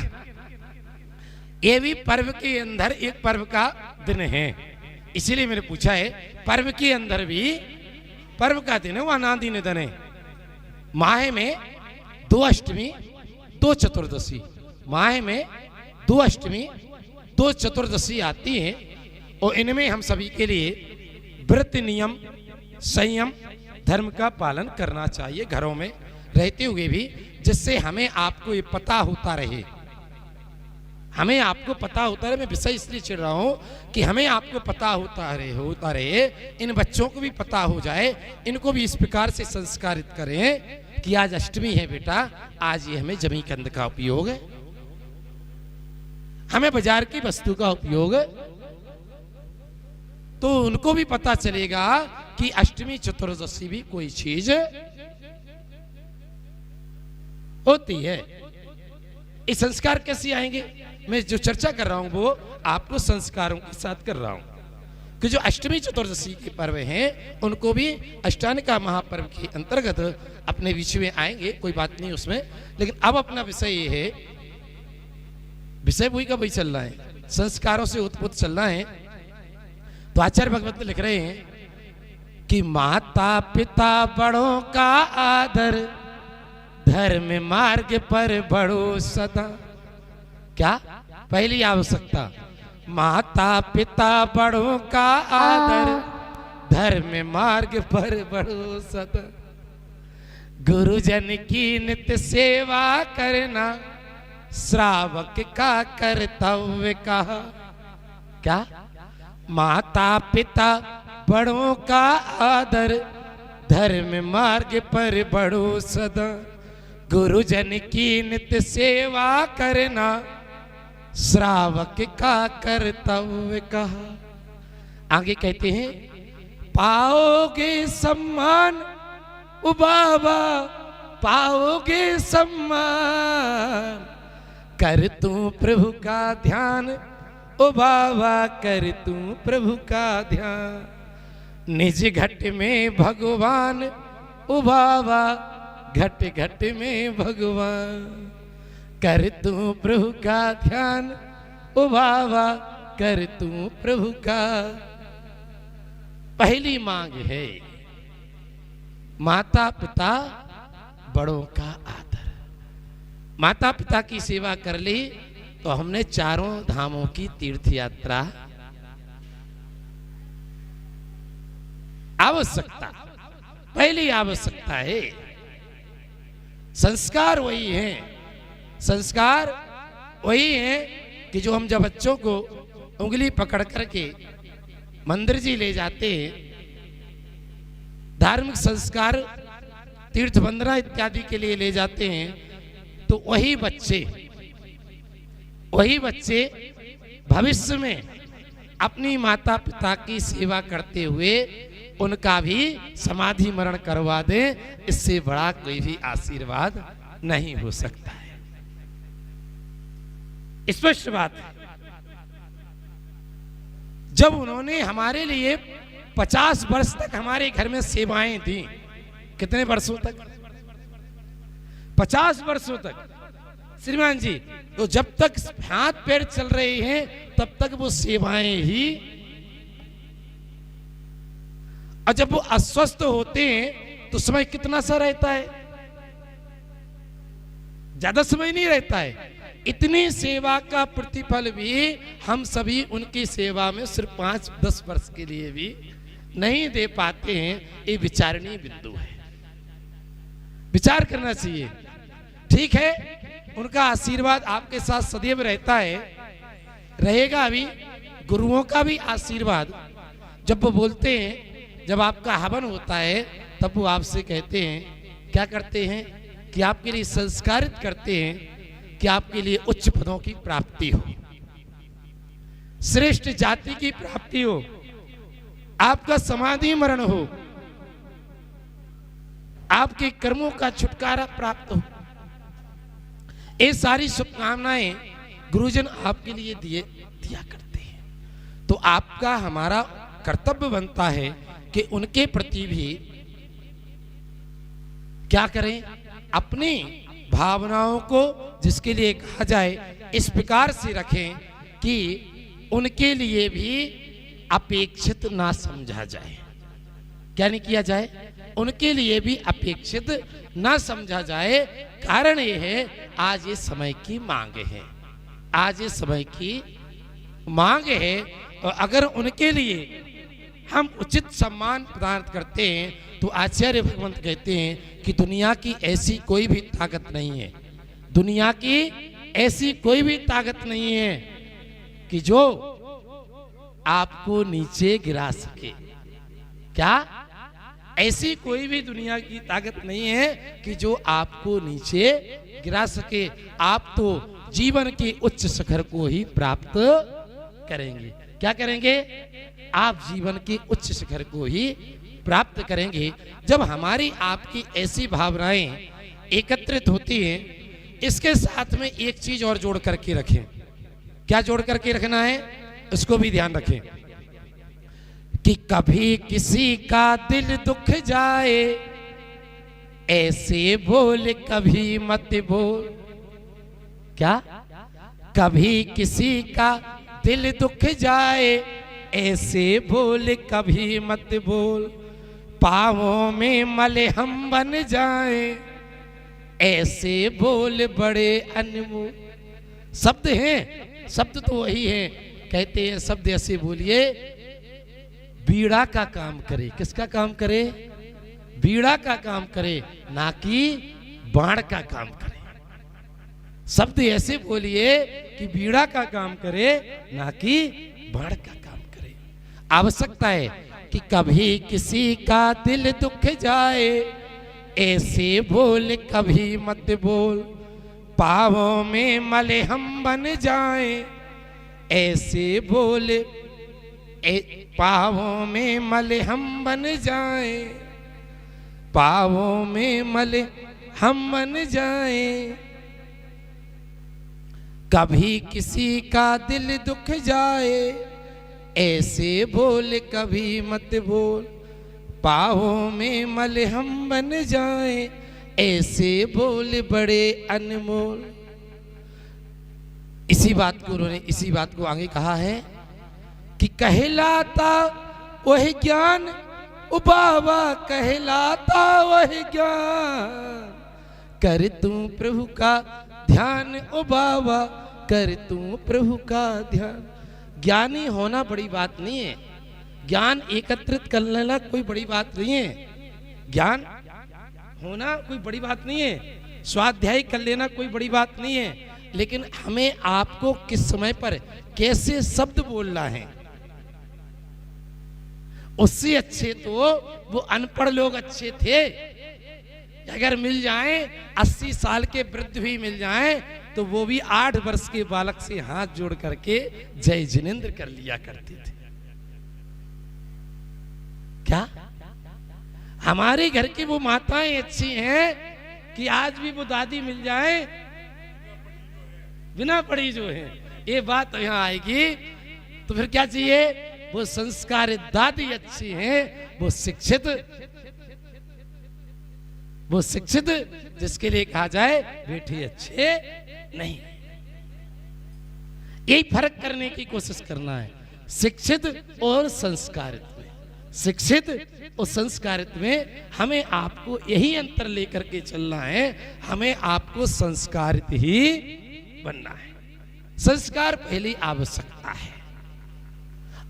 ये भी पर्व के अंदर एक पर्व का दिन है, इसीलिए मैंने पूछा है। पर्व के अंदर भी पर्व का दिन है, वो अनादि निधन है। माह में 2 अष्टमी 2 चतुर्दशी, माह में 2 अष्टमी 2 चतुर्दशी आती है। और इनमें हम सभी के लिए व्रत, नियम, संयम, धर्म का पालन करना चाहिए घरों में रहते हुए भी, जिससे हमें आपको ये पता होता रहे। हमें आपको पता होता रहे। मैं विषय इसलिए चिढ़ रहा हूं कि हमें आपको पता होता रहे, इन बच्चों को भी पता हो जाए, इनको भी इस प्रकार से संस्कारित करें कि आज अष्टमी है बेटा, आज ये हमें जमी कंद का उपयोग है, हमें बाजार की वस्तु का उपयोग है। तो उनको भी पता चलेगा कि अष्टमी चतुर्दशी भी कोई चीज होती है। ये संस्कार कैसे आएंगे? मैं जो चर्चा कर रहा हूं वो आपको संस्कारों के साथ कर रहा हूं कि जो अष्टमी चतुर्दशी के पर्व हैं उनको भी अष्टानिका महापर्व के अंतर्गत अपने बीच में आएंगे, कोई बात नहीं उसमें। लेकिन अब अपना विषय ये है, विषय वही का वही चल रहा है, संस्कारों से उत्पन्न चल रहा है। तो आचार्य भगवत लिख रहे हैं कि माता पिता बड़ों का आदर, धर्म मार्ग पर बढ़ो सदा। क्या पहली आवश्यकता? माता पिता बड़ों का आदर, धर्म मार्ग पर बढ़ो सदा। गुरुजन की नित्य सेवा करना, श्रावक का कर्तव्य कहा। क्या? माता पिता बड़ों का आदर, धर्म मार्ग पर बढ़ो सदा। गुरुजन की नित्य सेवा करना, श्रावक का कर्तव्य कहा। आगे कहते हैं पाओगे सम्मान ओ बाबा, पाओगे सम्मान, कर तू प्रभु का ध्यान ओ बाबा, कर तू प्रभु का ध्यान। निज घट में भगवान ओ बाबा, घट घट में भगवान, कर तू प्रभु का ध्यान ओ बाबा, कर तू प्रभु का। पहली मांग है माता पिता बड़ों का आदर। माता पिता की सेवा कर ली तो हमने चारों धामों की तीर्थ यात्रा। आवश्यकता, पहली आवश्यकता है। संस्कार वही है, संस्कार वही है कि जो हम जब बच्चों को उंगली पकड़ करके मंदिर जी ले जाते हैं, धार्मिक संस्कार, तीर्थ वंदना इत्यादि के लिए ले जाते हैं, तो वही बच्चे भविष्य में अपनी माता पिता की सेवा करते हुए उनका भी समाधि मरण करवा दें, इससे बड़ा कोई भी आशीर्वाद नहीं हो सकता है। स्पष्ट बात है। जब उन्होंने हमारे लिए 50 वर्ष तक हमारे घर में सेवाएं दी, कितने वर्षों तक? 50 वर्षों तक श्रीमान जी। तो जब तक हाथ पैर चल रहे हैं तब तक वो सेवाएं ही, और जब वो अस्वस्थ होते हैं तो समय कितना सा रहता है? ज्यादा समय नहीं रहता है। इतनी सेवा का प्रतिफल भी हम सभी उनकी सेवा में सिर्फ 5-10 वर्ष के लिए भी नहीं दे पाते हैं। ये विचारणीय बिंदु है, विचार करना चाहिए। ठीक है, उनका आशीर्वाद आपके साथ सदैव रहता है, रहेगा भी। गुरुओं का भी आशीर्वाद, जब वो बोलते हैं, जब आपका हवन होता है तब वो आपसे कहते हैं, क्या करते हैं कि आपके लिए संस्कारित करते हैं कि आपके लिए उच्च पदों की प्राप्ति हो, श्रेष्ठ जाति की प्राप्ति हो, आपका समाधि मरण हो, आपके कर्मों का छुटकारा प्राप्त हो। ये सारी शुभकामनाएं गुरुजन आपके लिए दिया करते हैं। तो आपका हमारा कर्तव्य बनता है कि उनके प्रति भी क्या करें, अपनी भावनाओं को, जिसके लिए कहा जाए, इस प्रकार से रखें कि उनके लिए भी अपेक्षित ना समझा जाए। क्या नहीं किया जाए? उनके लिए भी अपेक्षित ना समझा जाए। कारण ये है, आज ये समय की मांग है, आज ये समय की मांग है। और अगर उनके लिए हम उचित सम्मान प्रदान करते हैं तो आचार्य भगवंत कहते हैं कि दुनिया की ऐसी कोई भी ताकत नहीं है, दुनिया की ऐसी कोई भी ताकत नहीं है कि जो आपको नीचे गिरा सके। क्या? ऐसी कोई भी दुनिया की ताकत नहीं है कि जो आपको नीचे गिरा सके। आप तो जीवन के उच्च शिखर को ही प्राप्त करेंगे। क्या करेंगे? आप जीवन के उच्च शिखर को ही प्राप्त करेंगे जब हमारी आपकी ऐसी भावनाएं एकत्रित होती हैं। इसके साथ में एक चीज और जोड़ करके रखें। क्या जोड़ करके रखना है? इसको भी ध्यान रखें कि कभी किसी का दिल दुख जाए, ऐसे बोल कभी मत बोल। क्या? कभी किसी का दिल दुख जाए, ऐसे बोल कभी मत बोल। पाँवों में मले हम बन जाए, ऐसे बोल बड़े अनमोल। शब्द हैं, शब्द तो वही हैं। कहते हैं शब्द ऐसे बोलिए, बीड़ा का काम करे। किसका काम करे? बीड़ा का काम करे, ना कि बाण का काम करे। शब्द ऐसे बोलिए कि बीड़ा का काम करे, ना कि बाण का काम करे। आवश्यकता है कि कभी किसी का दिल दुख जाए, ऐसे बोल कभी मत बोल। पाँवों में मले हम बन जाए, ऐसे बोल पाँवों में मले हम बन जाए, पाँवों में मले हम बन जाए। कभी किसी का दिल दुख जाए, ऐसे बोल कभी मत बोल। पाँवों में मल हम बन जाए, ऐसे बोल बड़े अनमोल। इसी बात को उन्होंने इसी बात को आगे कहा है कि कहलाता वह ज्ञान, ओ बाबा कहलाता वह ज्ञान। कर तू प्रभु का ध्यान, ओ बाबा कर तू प्रभु का ध्यान। ज्ञानी होना बड़ी बात नहीं है, ज्ञान एकत्रित कर लेना कोई बड़ी बात नहीं है, ज्ञान होना कोई बड़ी बात नहीं है, स्वाध्याय कर लेना कोई बड़ी बात नहीं है। लेकिन हमें आपको किस समय पर कैसे शब्द बोलना है उससे अच्छे तो वो अनपढ़ लोग अच्छे थे। अगर मिल जाएं, 80 साल के वृद्ध भी मिल जाएं, तो वो भी 8 वर्ष के बालक से हाथ जोड़ करके जय जिनेंद्र कर लिया करते थे। क्या हमारे घर की वो माताएं अच्छी हैं कि आज भी वो दादी मिल जाए बिना पढ़ी जो है, ये बात यहां आएगी। तो फिर क्या चाहिए? वो संस्कारित दादी अच्छी हैं, वो शिक्षित जिसके लिए कहा जाए बेटे अच्छे नहीं। यही फर्क करने की कोशिश करना है, शिक्षित और संस्कारित में। शिक्षित और संस्कारित में हमें आपको यही अंतर लेकर के चलना है। हमें आपको संस्कारित ही बनना है। संस्कार पहली आवश्यकता है।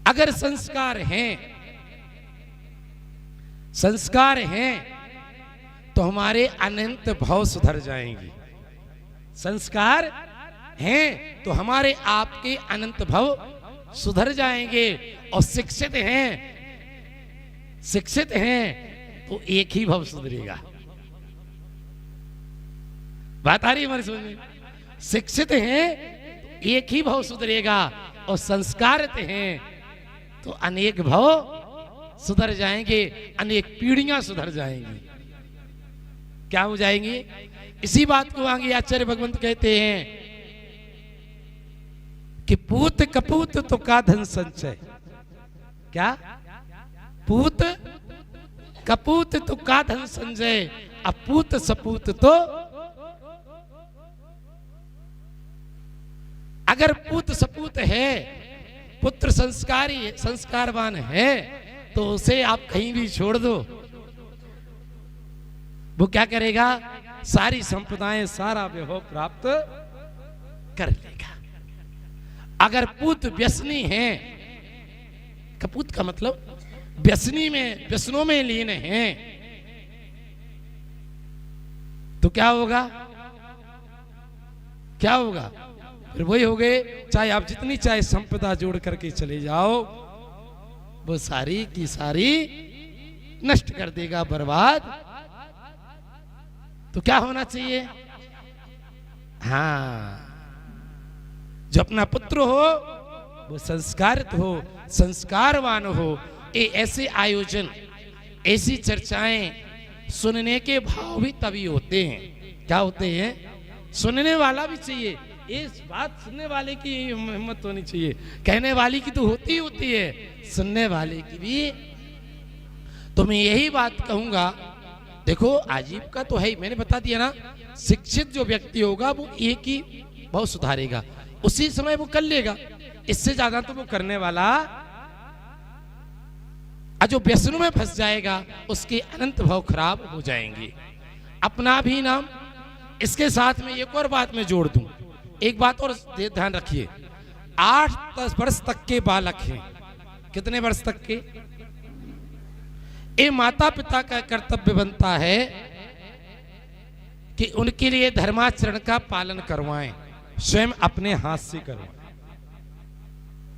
अगर संस्कार हैं तो हमारे अनंत भाव सुधर जाएंगे। संस्कार हैं तो हमारे आपके अनंत भाव सुधर जाएंगे। और शिक्षित हैं तो एक ही भाव सुधरेगा। बात आ रही है हमारी समझ में? शिक्षित हैं तो एक ही भाव सुधरेगा, और संस्कारित हैं तो अनेक भाव सुधर जाएंगे, अनेक पीढ़ियां सुधर जाएंगी। क्या हो जाएंगी? इसी बात को आगे आचार्य भगवंत कहते हैं कि पूत कपूत तो का धन संचय। क्या? पूत कपूत तो का धन संचय, अपूत सपूत तो। अगर पूत सपूत है, पुत्र संस्कारी संस्कारवान है, तो उसे आप कहीं भी छोड़ दो, वो क्या करेगा? सारी संपदाएं, सारा वैभव प्राप्त कर लेगा। अगर पूत व्यसनी है, कपूत का मतलब व्यसनों में लीन है, तो क्या होगा? फिर वही हो गए, चाहे आप जितनी चाहे संपदा जोड़ करके चले जाओ, वो सारी की सारी नष्ट कर देगा, बर्बाद। तो क्या होना चाहिए? हाँ, जो अपना पुत्र हो वो संस्कारित हो, संस्कारवान हो। ऐसे आयोजन, ऐसी चर्चाएं सुनने के भाव भी तभी होते हैं। क्या होते हैं? सुनने वाला भी चाहिए। इस बात सुनने वाले की हिम्मत होनी चाहिए। कहने वाली की तो होती है, सुनने वाले की भी। तो मैं यही बात कहूंगा, देखो आजीविका तो है ही, मैंने बता दिया ना। शिक्षित जो व्यक्ति होगा वो एक ही भाव सुधारेगा, उसी समय वो कर लेगा, इससे ज्यादा तो वो करने वाला। जो व्यसनों में फंस जाएगा उसके अनंत भाव खराब हो जाएंगे। अपना भी नाम। इसके साथ में एक और बात मैं जोड़ दूं, एक बात और ध्यान रखिए। 8-10 वर्ष तक के बालक हैं। कितने वर्ष तक के? ये माता पिता का कर्तव्य बनता है कि उनके लिए धर्माचरण का पालन करवाएं, स्वयं अपने हाथ से करवाएं।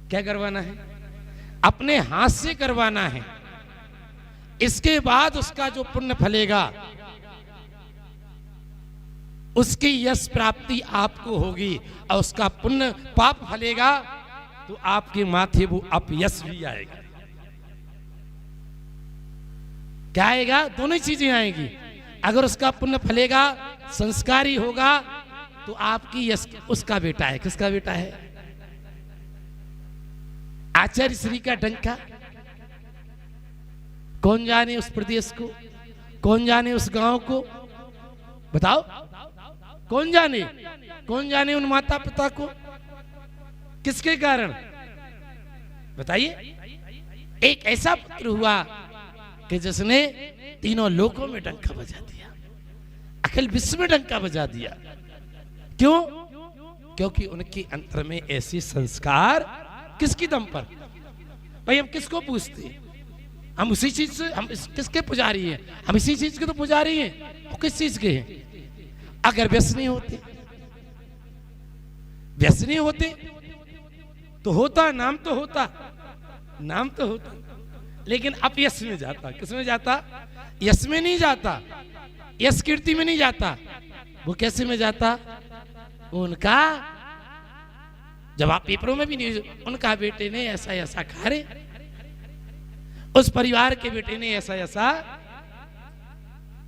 क्या करवाना है? अपने हाथ से करवाना है। इसके बाद उसका जो पुण्य फलेगा, उसकी यश प्राप्ति आपको होगी, और उसका पुण्य पाप फलेगा तो आपके माथे वो अपयश भी आएगा। क्या आएगा? दोनों चीजें आएगी। अगर उसका पुण्य फलेगा, संस्कारी होगा, तो आपकी यश उसका बेटा है। किसका बेटा है? आचार्य श्री का डंका। कौन जाने उस प्रदेश को, कौन जाने उस गांव को? बताओ, कौन जाने उन माता पिता को? किसके कारण? बताइए। एक ऐसा पुत्र हुआ कि जिसने तीनों लोकों में डंका बजा दिया, अखिल विश्व में डंका बजा दिया। क्यों? क्योंकि उनके अंतर में ऐसे संस्कार। किसकी दम पर? भाई हम किसको पूछते? हम उसी चीज से, हम किसके पुजारी हैं? हम इसी चीज के तो पुजारी हैं। और किस चीज के हैं? अगर व्यसनी होते तो होता, नाम तो होता। लेकिन अपयश में जाता। किस में जाता? यश में नहीं जाता, यश कीर्ति में नहीं जाता। वो कैसे में जाता? उनका जब आप पेपरों में भी नहीं, उनका बेटे ने ऐसा ऐसा कहा रे, उस परिवार के बेटे ने ऐसा ऐसा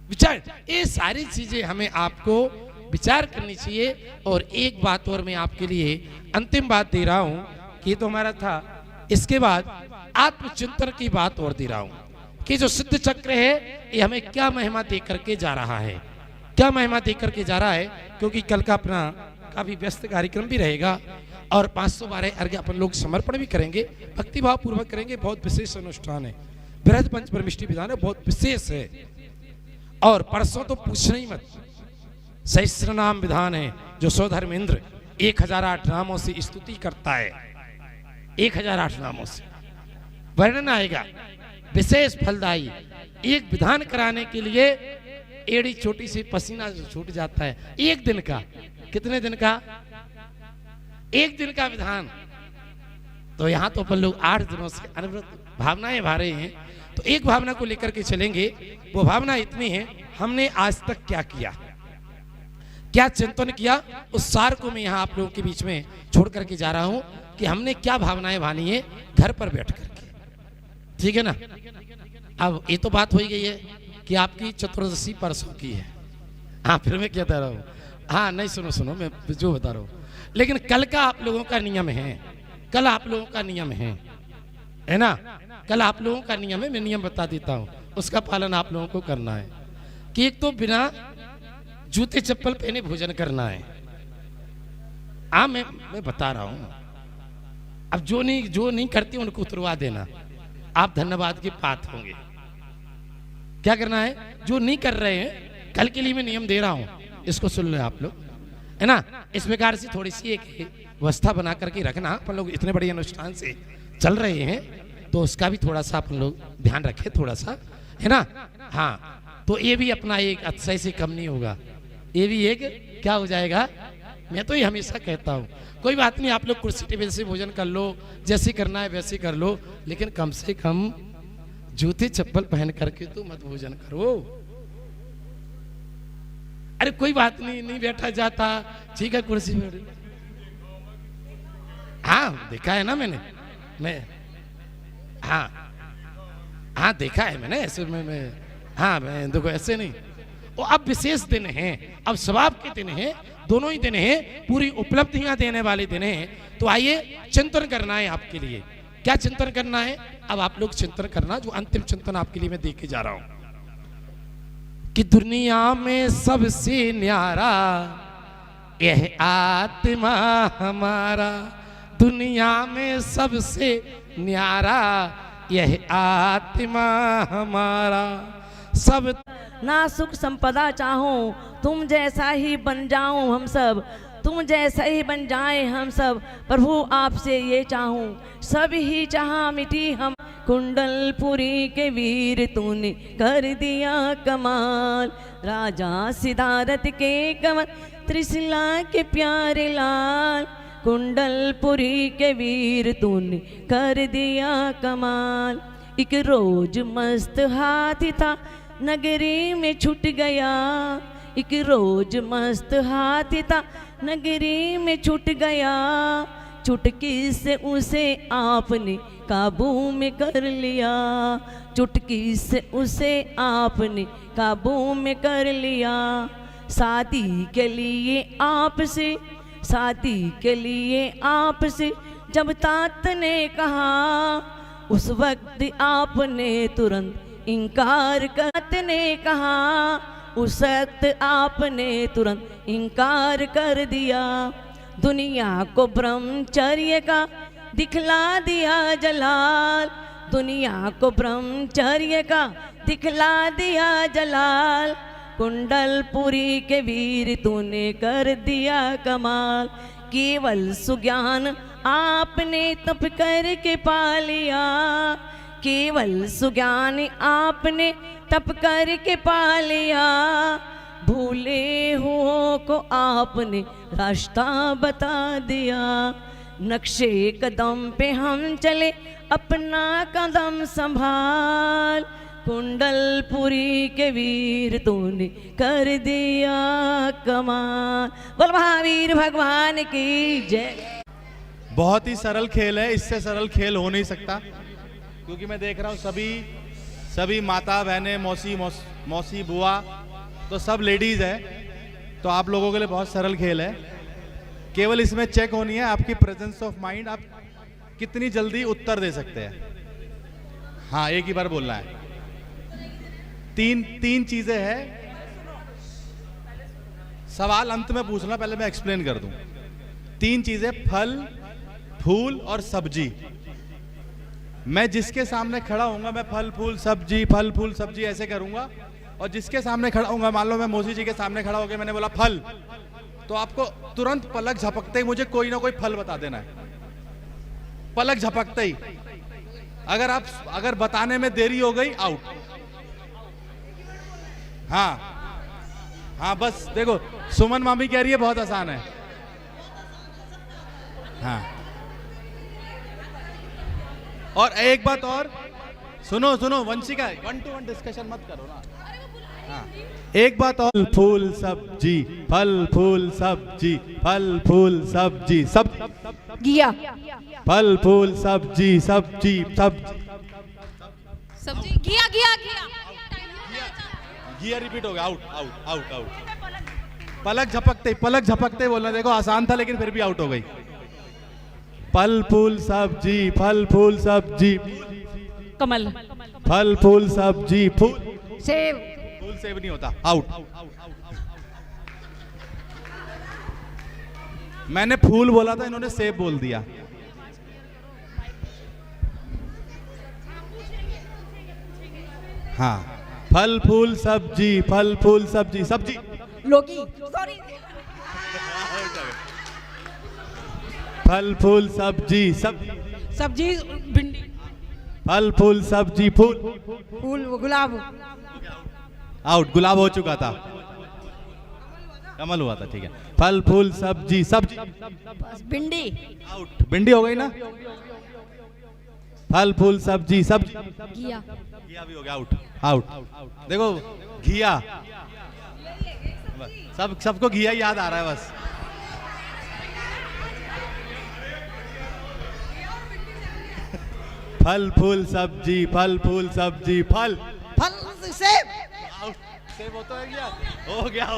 विचार। ये सारी चीजें हमें आपको विचार करनी चाहिए। और एक बात और मैं आपके लिए अंतिम बात दे रहा हूं कि ये तो हमारा था, इसके बाद आत्मचिंतन की बात और दे रहा हूं कि जो सिद्ध चक्र है ये हमें क्या महिमा दे करके जा रहा है, क्या महिमा दे करके जा रहा है। क्योंकि कल का अपना काफी व्यस्त कार्यक्रम भी रहेगा और 512 अर्घ्य अपन लोग समर्पण भी करेंगे, भक्तिभाव पूर्वक करेंगे। बहुत विशेष अनुष्ठान है, बृहद पंच परमिष्टि विधान है, बहुत विशेष है। और परसों तो पूछना ही मत, सहस्त्र नाम विधान है जो स्वधर्मेंद्र 1008 नामों से स्तुति करता है, 1008 नामों से वर्णन आएगा, विशेष फलदायी। एक विधान कराने के लिए एड़ी छोटी सी पसीना छूट जाता है, एक दिन का। कितने दिन का? एक दिन का विधान। तो यहां तो अपन लोग 8 दिनों से अनवरत भावनाएं भा रहे हैं। तो एक भावना को लेकर के चलेंगे, वो भावना इतनी है, हमने आज तक क्या किया, क्या चिंतन किया, उस सार को मैं यहाँ आप लोगों के बीच में छोड़ करके जा रहा हूं कि हमने क्या भावनाएं भानी है घर पर बैठ करके। ठीक है ना? अब ये तो बात हो ही गई है कि आपकी चतुर्दशी परसों की है। हाँ, फिर मैं कहता रहा हूँ, हाँ नहीं, सुनो मैं जो बता रहा हूँ। लेकिन कल का आप लोगों का नियम है, कल आप लोगों का नियम है ना? कल आप लोगों का नियम है, मैं नियम बता देता हूँ, उसका पालन आप लोगों को करना है कि एक तो बिना जूते चप्पल पहने भोजन करना है। हाँ, मैं बता रहा हूँ। अब जो नहीं करती उनको उतरवा देना, आप धन्यवाद के पात्र होंगे। क्या करना है? जो नहीं कर रहे हैं, कल के लिए मैं नियम दे रहा हूँ, इसको सुन लो आप लोग, है ना? इस प्रकार से थोड़ी सी एक व्यवस्था बना करके रखना। अपन लोग इतने बड़े अनुष्ठान से चल रहे हैं तो उसका भी थोड़ा सा अपन लोग ध्यान रखें, थोड़ा सा, है ना? हाँ, तो ये भी अपना एक अतिशय से कम नहीं होगा, ये भी एक क्या हो जाएगा। मैं तो ये हमेशा कहता हूँ, कोई बात नहीं, आप लोग कुर्सी टेबल से भोजन कर लो, जैसे करना है वैसे कर लो, लेकिन कम से कम जूते चप्पल पहन करके तो मत भोजन करो। अरे कोई बात नहीं, नहीं बैठा जाता, ठीक है, कुर्सी पर। हाँ, देखा है ना मैं हाँ देखा है मैंने, ऐसे में हाँ, मैं देखो ऐसे नहीं। और अब विशेष दिन है, अब स्वभाव के दिन है, दोनों ही दिन है, पूरी उपलब्धियां देने वाले दिन है। तो आइए चिंतन करना है आपके लिए। क्या चिंतन करना है? अब आप लोग चिंतन करना, जो अंतिम चिंतन आपके लिए मैं दे के जा रहा हूं कि दुनिया में सबसे न्यारा यह आत्मा हमारा, दुनिया में सबसे न्यारा यह आत्मा हमारा। सब ना सुख संपदा चाहूं, तुम जैसा ही बन जाऊं हम सब, तुम जैसा ही बन जाए हम सब, प्रभु आपसे ये चाहूं, सब ही चाहा मिटी हम। कुंडलपुरी के वीर तूने कर दिया कमाल, राजा सिद्धार्थ के कमल, त्रिशला के प्यारे लाल। कुंडलपुरी के वीर तूने कर दिया कमाल। एक रोज मस्त हाथी था नगरी में छूट गया, एक रोज मस्त हाथी था नगरी में छूट गया। चुटकी से उसे आपने काबू में कर लिया, चुटकी से उसे आपने काबू में कर लिया। शादी के लिए आपसे, शादी के लिए आपसे जब तात ने कहा, उस वक्त आपने तुरंत इनकार करने कहा, उस वक्त आपने तुरंत इनकार कर दिया। दुनिया को ब्रह्मचर्य का दिखला दिया जलाल, दुनिया को ब्रह्मचर्य का दिखला दिया जलाल। कुंडलपुरी के वीर तूने कर दिया कमाल। केवल सुज्ञान आपने तप करके पा लिया, केवल सुज्ञान आपने तप करके पा लिया। भूले हुओं को आपने रास्ता बता दिया, नक्शे कदम पे हम चले अपना कदम संभाल, कुंडलपुरी के वीर तूने कर दिया कमाल। बोल महावीर भगवान की जय। बहुत ही सरल खेल है, इससे सरल खेल हो नहीं सकता, क्योंकि मैं देख रहा हूँ सभी माता बहनें, मौसी बुआ, तो सब लेडीज है, तो आप लोगों के लिए बहुत सरल खेल है। केवल इसमें चेक होनी है आपकी प्रेजेंस ऑफ माइंड, आप कितनी जल्दी उत्तर दे सकते हैं। हाँ, एक ही बार बोलना है। तीन चीजें हैं, सवाल अंत में पूछना, पहले मैं एक्सप्लेन कर दूं। 3 चीजें, फल फूल और सब्जी। मैं जिसके सामने खड़ा होऊंगा मैं फल फूल सब्जी ऐसे करूंगा, और जिसके सामने खड़ा होऊंगा, मान लो मैं मौसी जी के सामने खड़ा होकर मैंने बोला फल, तो आपको तुरंत पलक झपकते ही मुझे कोई ना कोई फल बता देना है, पलक झपकते ही। अगर बताने में देरी हो गई, आउट। हाँ बस देखो, सुमन मामी कह रही है बहुत आसान है। हाँ, और एक बात और सुनो वंशिका, 1 to 1 डिस्कशन मत करो ना। हाँ, एक बात और, फल फूल सब्जी सब गिया फल फूल सब्जी गिया रिपीट हो गया, आउट। पलक झपकते बोलना। देखो आसान था लेकिन फिर भी आउट हो गई। फल फूल सब्जी कमल फल फूल सब्जी फूल सेब नहीं होता, आउट। मैंने फूल बोला था, इन्होंने सेब बोल दिया। हाँ, फल फूल सब्जी लौकी फल फूल सब्जी भिंडी फल फूल सब्जी फूल गुलाब आउट। गुलाब हो चुका था, कमल हुआ था, ठीक है। फल फूल सब्जी भिंडी आउट। भिंडी हो गई ना। फल फूल सब्जी घिया भी हो गया, आउट। देखो घिया, सबको घिया याद आ रहा है बस। फल फूल सब्जी फल सेब सेब होता है क्या? हो गया।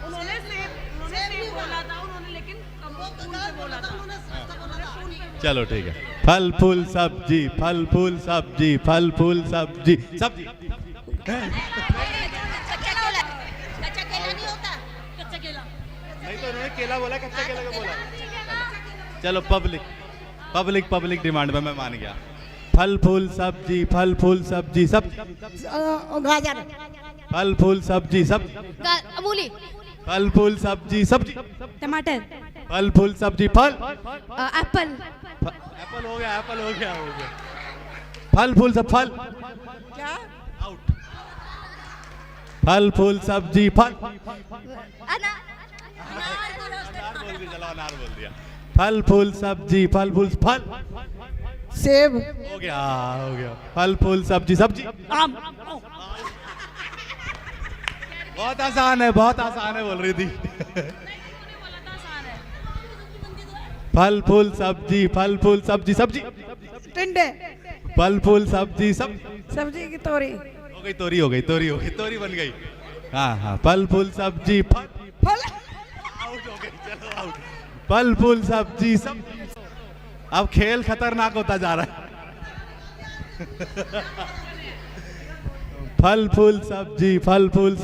उन्होंने सेब बोला था, उन्होंने लेकिन फूल से बोला था। चलो ठीक है। फल फूल सब्जी सब्जी नहीं तो उन्होंने केला बोला, कच्चा केला का बोला। चलो पब्लिक डिमांड में मैं मान गया। फल फूल सब्जी सब गाजर फल फूल सब्जी सब मूली फल फूल सब्जी टमाटर फल फूल सब्जी फल एप्पल हो गया। फल फूल सब फल क्या आउट। फल फूल सब्जी फल अनार बोल दिया। फल फूल सब्जी फल सेब हो गया। फल फूल सब्जी आम बहुत आसान है बोल रही थी। फल फूल सब्जी टिंडे फल फूल सब्जी सब्जी की तोरी हो गई तोरी बन गई। हाँ फल फूल सब्जी फल आउट हो गई। चलो आउट। फल फूल सब्जी अब खेल खतरनाक होता जा रहा है। फल फूल सब्जी फूल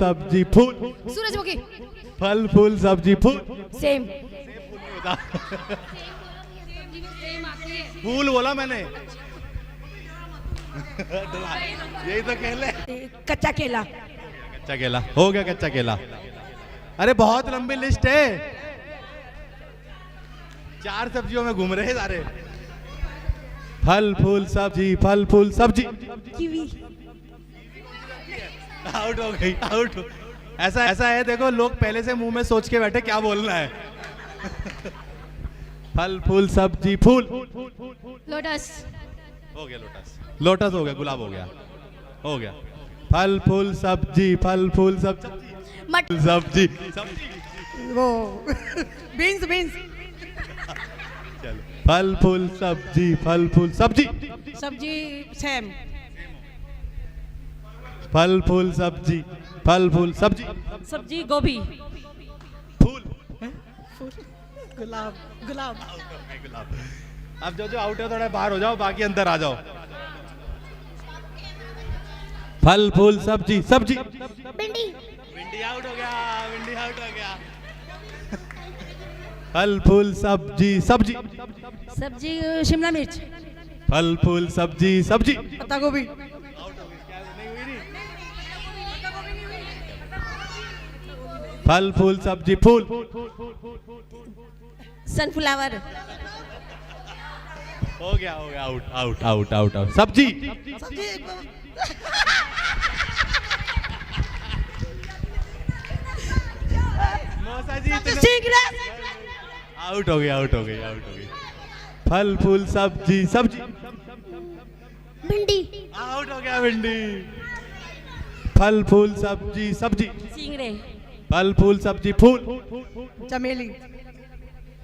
सूरजमुखी फल फूल सब्जी फूल सेम फूल बोला मैंने। यही तो खेल है। कच्चा केला हो गया। कच्चा केला। अरे बहुत लंबी लिस्ट है, 4 सब्जियों में घूम रहे हैं सारे। फल फूल सब्जी कीवी आउट हो गई। ऐसा है, देखो लोग पहले से मुंह में सोच के बैठे क्या बोलना है। फल फूल सब्जी फूल। लोटस। हो गया लोटस, लोटस हो गया, गुलाब हो गया, हो गया। फल फूल सब्जी, फल फूल सब्जी, मटर। सब्जी, वो बीन्स बीन्स। चलो फल फूल सब्जी, फल फूल सब्जी, सब्जी सेम। फल फूल सब्जी, फल फूल सब्जी, सब्जी गोभी। फूल गुलाब गुलाब। गुलाब। अब जो आउट है थोड़ा बाहर हो जाओ, बाकी अंदर आ जाओ। फल फूल सब्जी, सब्जी, भिंडी। भिंडी आउट हो गया, भिंडी आउट हो गया। फल फूल सब्जी, सब्जी, सब्जी शिमला मिर्च। फल फूल सब्जी, सब्जी, पत्ता गोभी। फल फूल सब्जी फूल। सनफ्लावर। हो गया, हो गया, out out out out out. सब्जी, मौसा जी आउट हो गया, आउट हो गई, आउट हो गई। फल फूल सब्जी, सब्जी, भिंडी। आउट हो गया, भिंडी। फल फूल सब्जी, सब्जी, सिंगड़े। फल फूल सब्जी फूल, चमेली।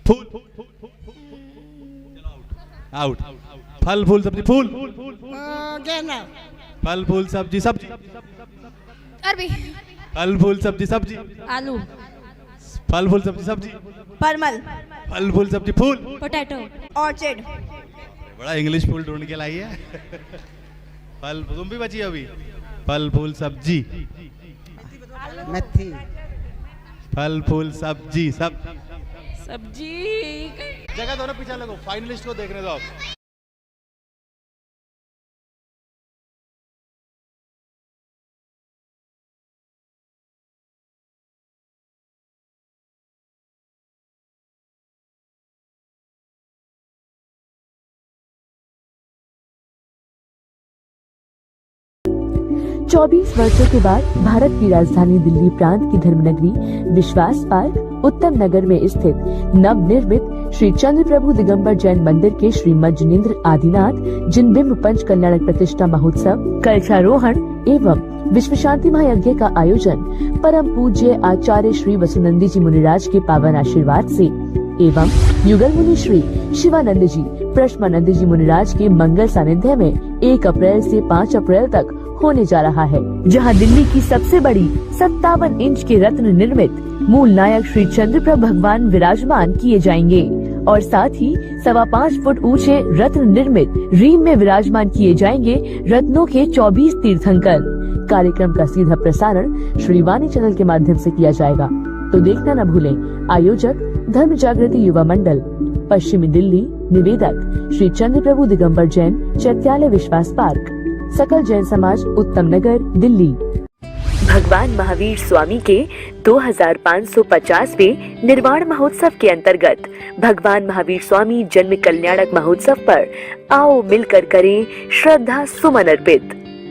फूल, आउट। फल फूल सब्जी फूल, गेंदा। फल फूल सब्जी, सब्जी, अरबी। फल फूल सब्जी, सब्जी, आलू। फल फूल सब्जी, सब्जी, परमल। फल फूल सब्जी फूल। पोटैटो। ऑर्चिड। बड़ा इंग्लिश फूल ढूंढ के लाई है। फल, तुम भी बची अभी। फल फूल सब्जी, मेथी। फल फूल सब्जी, सब सब्जी। जगह दो ना, पीछे लगो, फाइनलिस्ट को देखने दो आप। चौबीस वर्षों के बाद भारत की राजधानी दिल्ली प्रांत की धर्मनगरी विश्वास पार्क उत्तम नगर में स्थित नवनिर्मित श्री चंद्र प्रभु दिगंबर जैन मंदिर के श्री मज्जनेन्द्र आदिनाथ जिनबिंब पंच कल्याणक प्रतिष्ठा महोत्सव, कलशारोहण एवं विश्व शांति महायज्ञ का आयोजन परम पूज्य आचार्य श्री वसुनंदी जी मुनिराज के पावन आशीर्वाद से एवं युगल मुनि श्री शिवानंद जी प्रश्मानंद जी मुनिराज के मंगल सानिध्य में 1 अप्रैल से 5 अप्रैल तक होने जा रहा है, जहां दिल्ली की सबसे बड़ी 57 इंच के रत्न निर्मित मूल नायक श्री चंद्रप्रभ भगवान विराजमान किए जाएंगे और साथ ही 5.25 फुट ऊंचे रत्न निर्मित रीम में विराजमान किए जाएंगे रत्नों के 24 तीर्थंकर। कार्यक्रम का सीधा प्रसारण श्रीवाणी चैनल के माध्यम से किया जाएगा, तो देखना न भूलें। आयोजक धर्म जागृति युवा मंडल, पश्चिमी दिल्ली। निवेदक श्री चंद्र प्रभु दिगंबर जैन, चैत्यालय विश्वास पार्क, सकल जैन समाज, उत्तम नगर, दिल्ली। भगवान महावीर स्वामी के 2550वें निर्वाण महोत्सव के अंतर्गत भगवान महावीर स्वामी जन्म कल्याणक महोत्सव पर आओ मिलकर करें श्रद्धा सुमन अर्पित।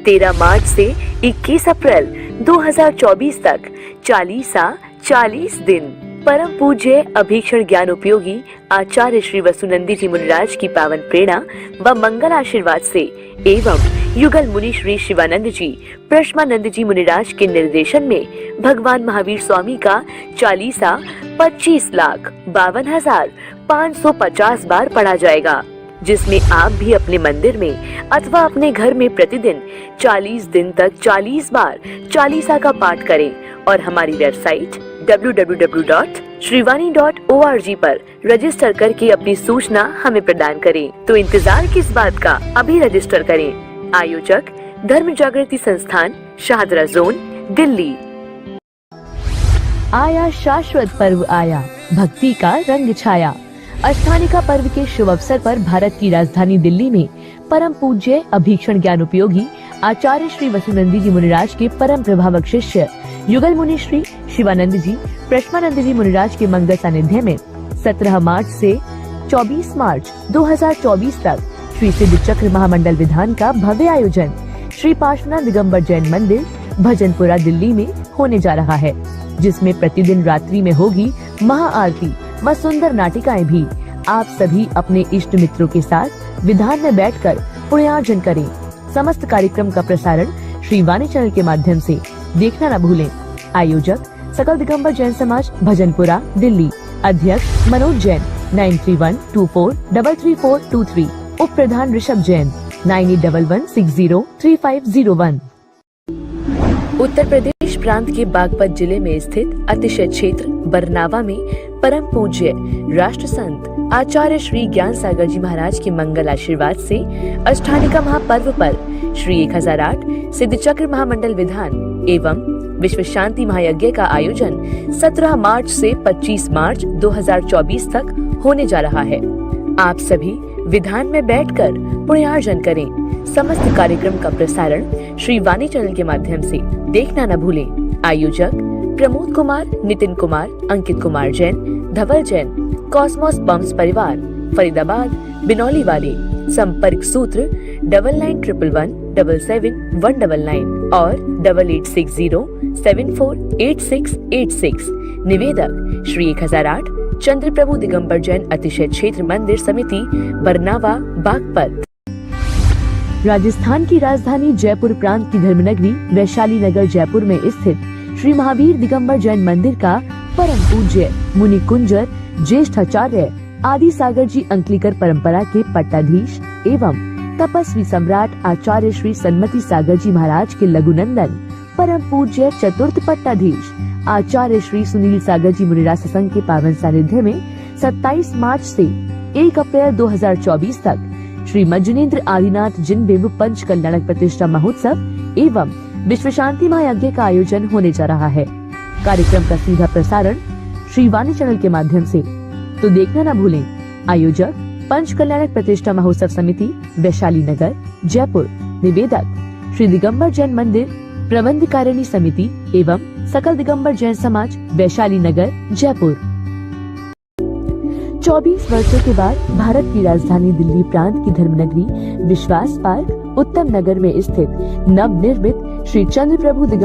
13 मार्च से 21 अप्रैल 2024 तक 40 दिन परम पूज्य अभीक्षण ज्ञान उपयोगी आचार्य श्री वसुनंदी जी मुनिराज की पावन प्रेरणा व मंगल आशीर्वाद से एवं युगल मुनि श्री शिवानंद जी प्रश्मानंद जी मुनिराज के निर्देशन में भगवान महावीर स्वामी का 25,52,550 बार पढ़ा जाएगा, जिसमें आप भी अपने मंदिर में अथवा अपने घर में प्रतिदिन 40 दिन तक 40 बार चालीसा का पाठ करें और हमारी वेबसाइट www.shrivani.org पर रजिस्टर करके अपनी सूचना हमें प्रदान करें। तो इंतजार किस बात का, अभी रजिस्टर करें। आयोजक धर्म जागृति संस्थान, शाहदरा जोन, दिल्ली। आया शाश्वत पर्व आया, भक्ति का रंग छाया। अष्टानिका पर्व के शुभ अवसर पर भारत की राजधानी दिल्ली में परम पूज्य अभीक्षण ज्ञान उपयोगी आचार्य श्री वसुनंदी जी मुनिराज के परम प्रभावक शिष्य युगल मुनि श्री शिवानंद जी प्रश्मानंद जी मुनिराज के मंगल सानिध्य में 17 मार्च से 24 मार्च 2024 तक श्री सिद्ध चक्र महामंडल विधान का भव्य आयोजन श्री पार्श्वनाथ दिगंबर जैन मंदिर, भजनपुरा, दिल्ली में होने जा रहा है, जिसमें प्रतिदिन रात्रि में होगी महाआरती व सुंदर नाटिकाएं भी। आप सभी अपने इष्ट मित्रों के साथ विधान में बैठकर पुण्यार्जन करें। समस्त कार्यक्रम का प्रसारण श्री वाणी चैनल के माध्यम से देखना न भूलें। आयोजक सकल दिगंबर जैन समाज भजनपुरा दिल्ली। अध्यक्ष मनोज जैन 9312433423। उप प्रधान ऋषभ जैन 9811603501। उत्तर प्रदेश प्रांत के बागपत जिले में स्थित अतिशय क्षेत्र बरनावा में परम पूज्य राष्ट्र संत आचार्य श्री ज्ञान सागर जी महाराज के मंगल आशीर्वाद से अष्टानिका महापर्व पर श्री 1008 सिद्ध चक्र महामंडल विधान एवं विश्व शांति महायज्ञ का आयोजन 17 मार्च से 25 मार्च 2024 तक होने जा रहा है। आप सभी विधान में बैठकर पुण्यार्जन करें। समस्त कार्यक्रम का प्रसारण श्री वाणी चैनल के माध्यम से देखना न भूलें। आयोजक प्रमोद कुमार, नितिन कुमार, अंकित कुमार जैन, धवल जैन, कॉस्मोस बम्स परिवार, फरीदाबाद, बिनौली वाले। संपर्क सूत्र 9911177199 और 8860748686। निवेदक श्री 1008 चंद्र प्रभु दिगंबर जैन अतिशय क्षेत्र मंदिर समिति बरनावा बागपत। राजस्थान की राजधानी जयपुर प्रांत की धर्मनगरी वैशाली नगर जयपुर में स्थित श्री महावीर दिगंबर जैन मंदिर का परम पूज्य मुनि कुंजर ज्येष्ठ आचार्य आदि सागर जी अंकलिकर परंपरा के पट्टाधीश एवं तपस्वी सम्राट आचार्य श्री सन्मति सागर जी महाराज के लघुनंदन परम पूज्य चतुर्थ पट्टाधीश आचार्य श्री सुनील सागर जी मुनिराज सत्संग के पावन सानिध्य में 27 मार्च से 1 अप्रैल 2024 तक श्री मंजुनेन्द्र आदिनाथ जिन बेबू पंच कल्याणक प्रतिष्ठा महोत्सव एवं विश्व शांति महायज्ञ का आयोजन होने जा रहा है। कार्यक्रम का सीधा प्रसारण श्री वाणी चैनल के माध्यम से तो देखना न भूलें। आयोजक पंच कल्याणक प्रतिष्ठा महोत्सव समिति वैशाली नगर जयपुर। निवेदक श्री दिगंबर जैन मंदिर प्रबंधकारिणी समिति एवं सकल दिगंबर जैन समाज वैशाली नगर जयपुर। 24 वर्षों के बाद भारत की राजधानी दिल्ली प्रांत की धर्मनगरी विश्वास पार्क उत्तम नगर में स्थित नव निर्मित श्री चंद्र प्रभु दिगंबर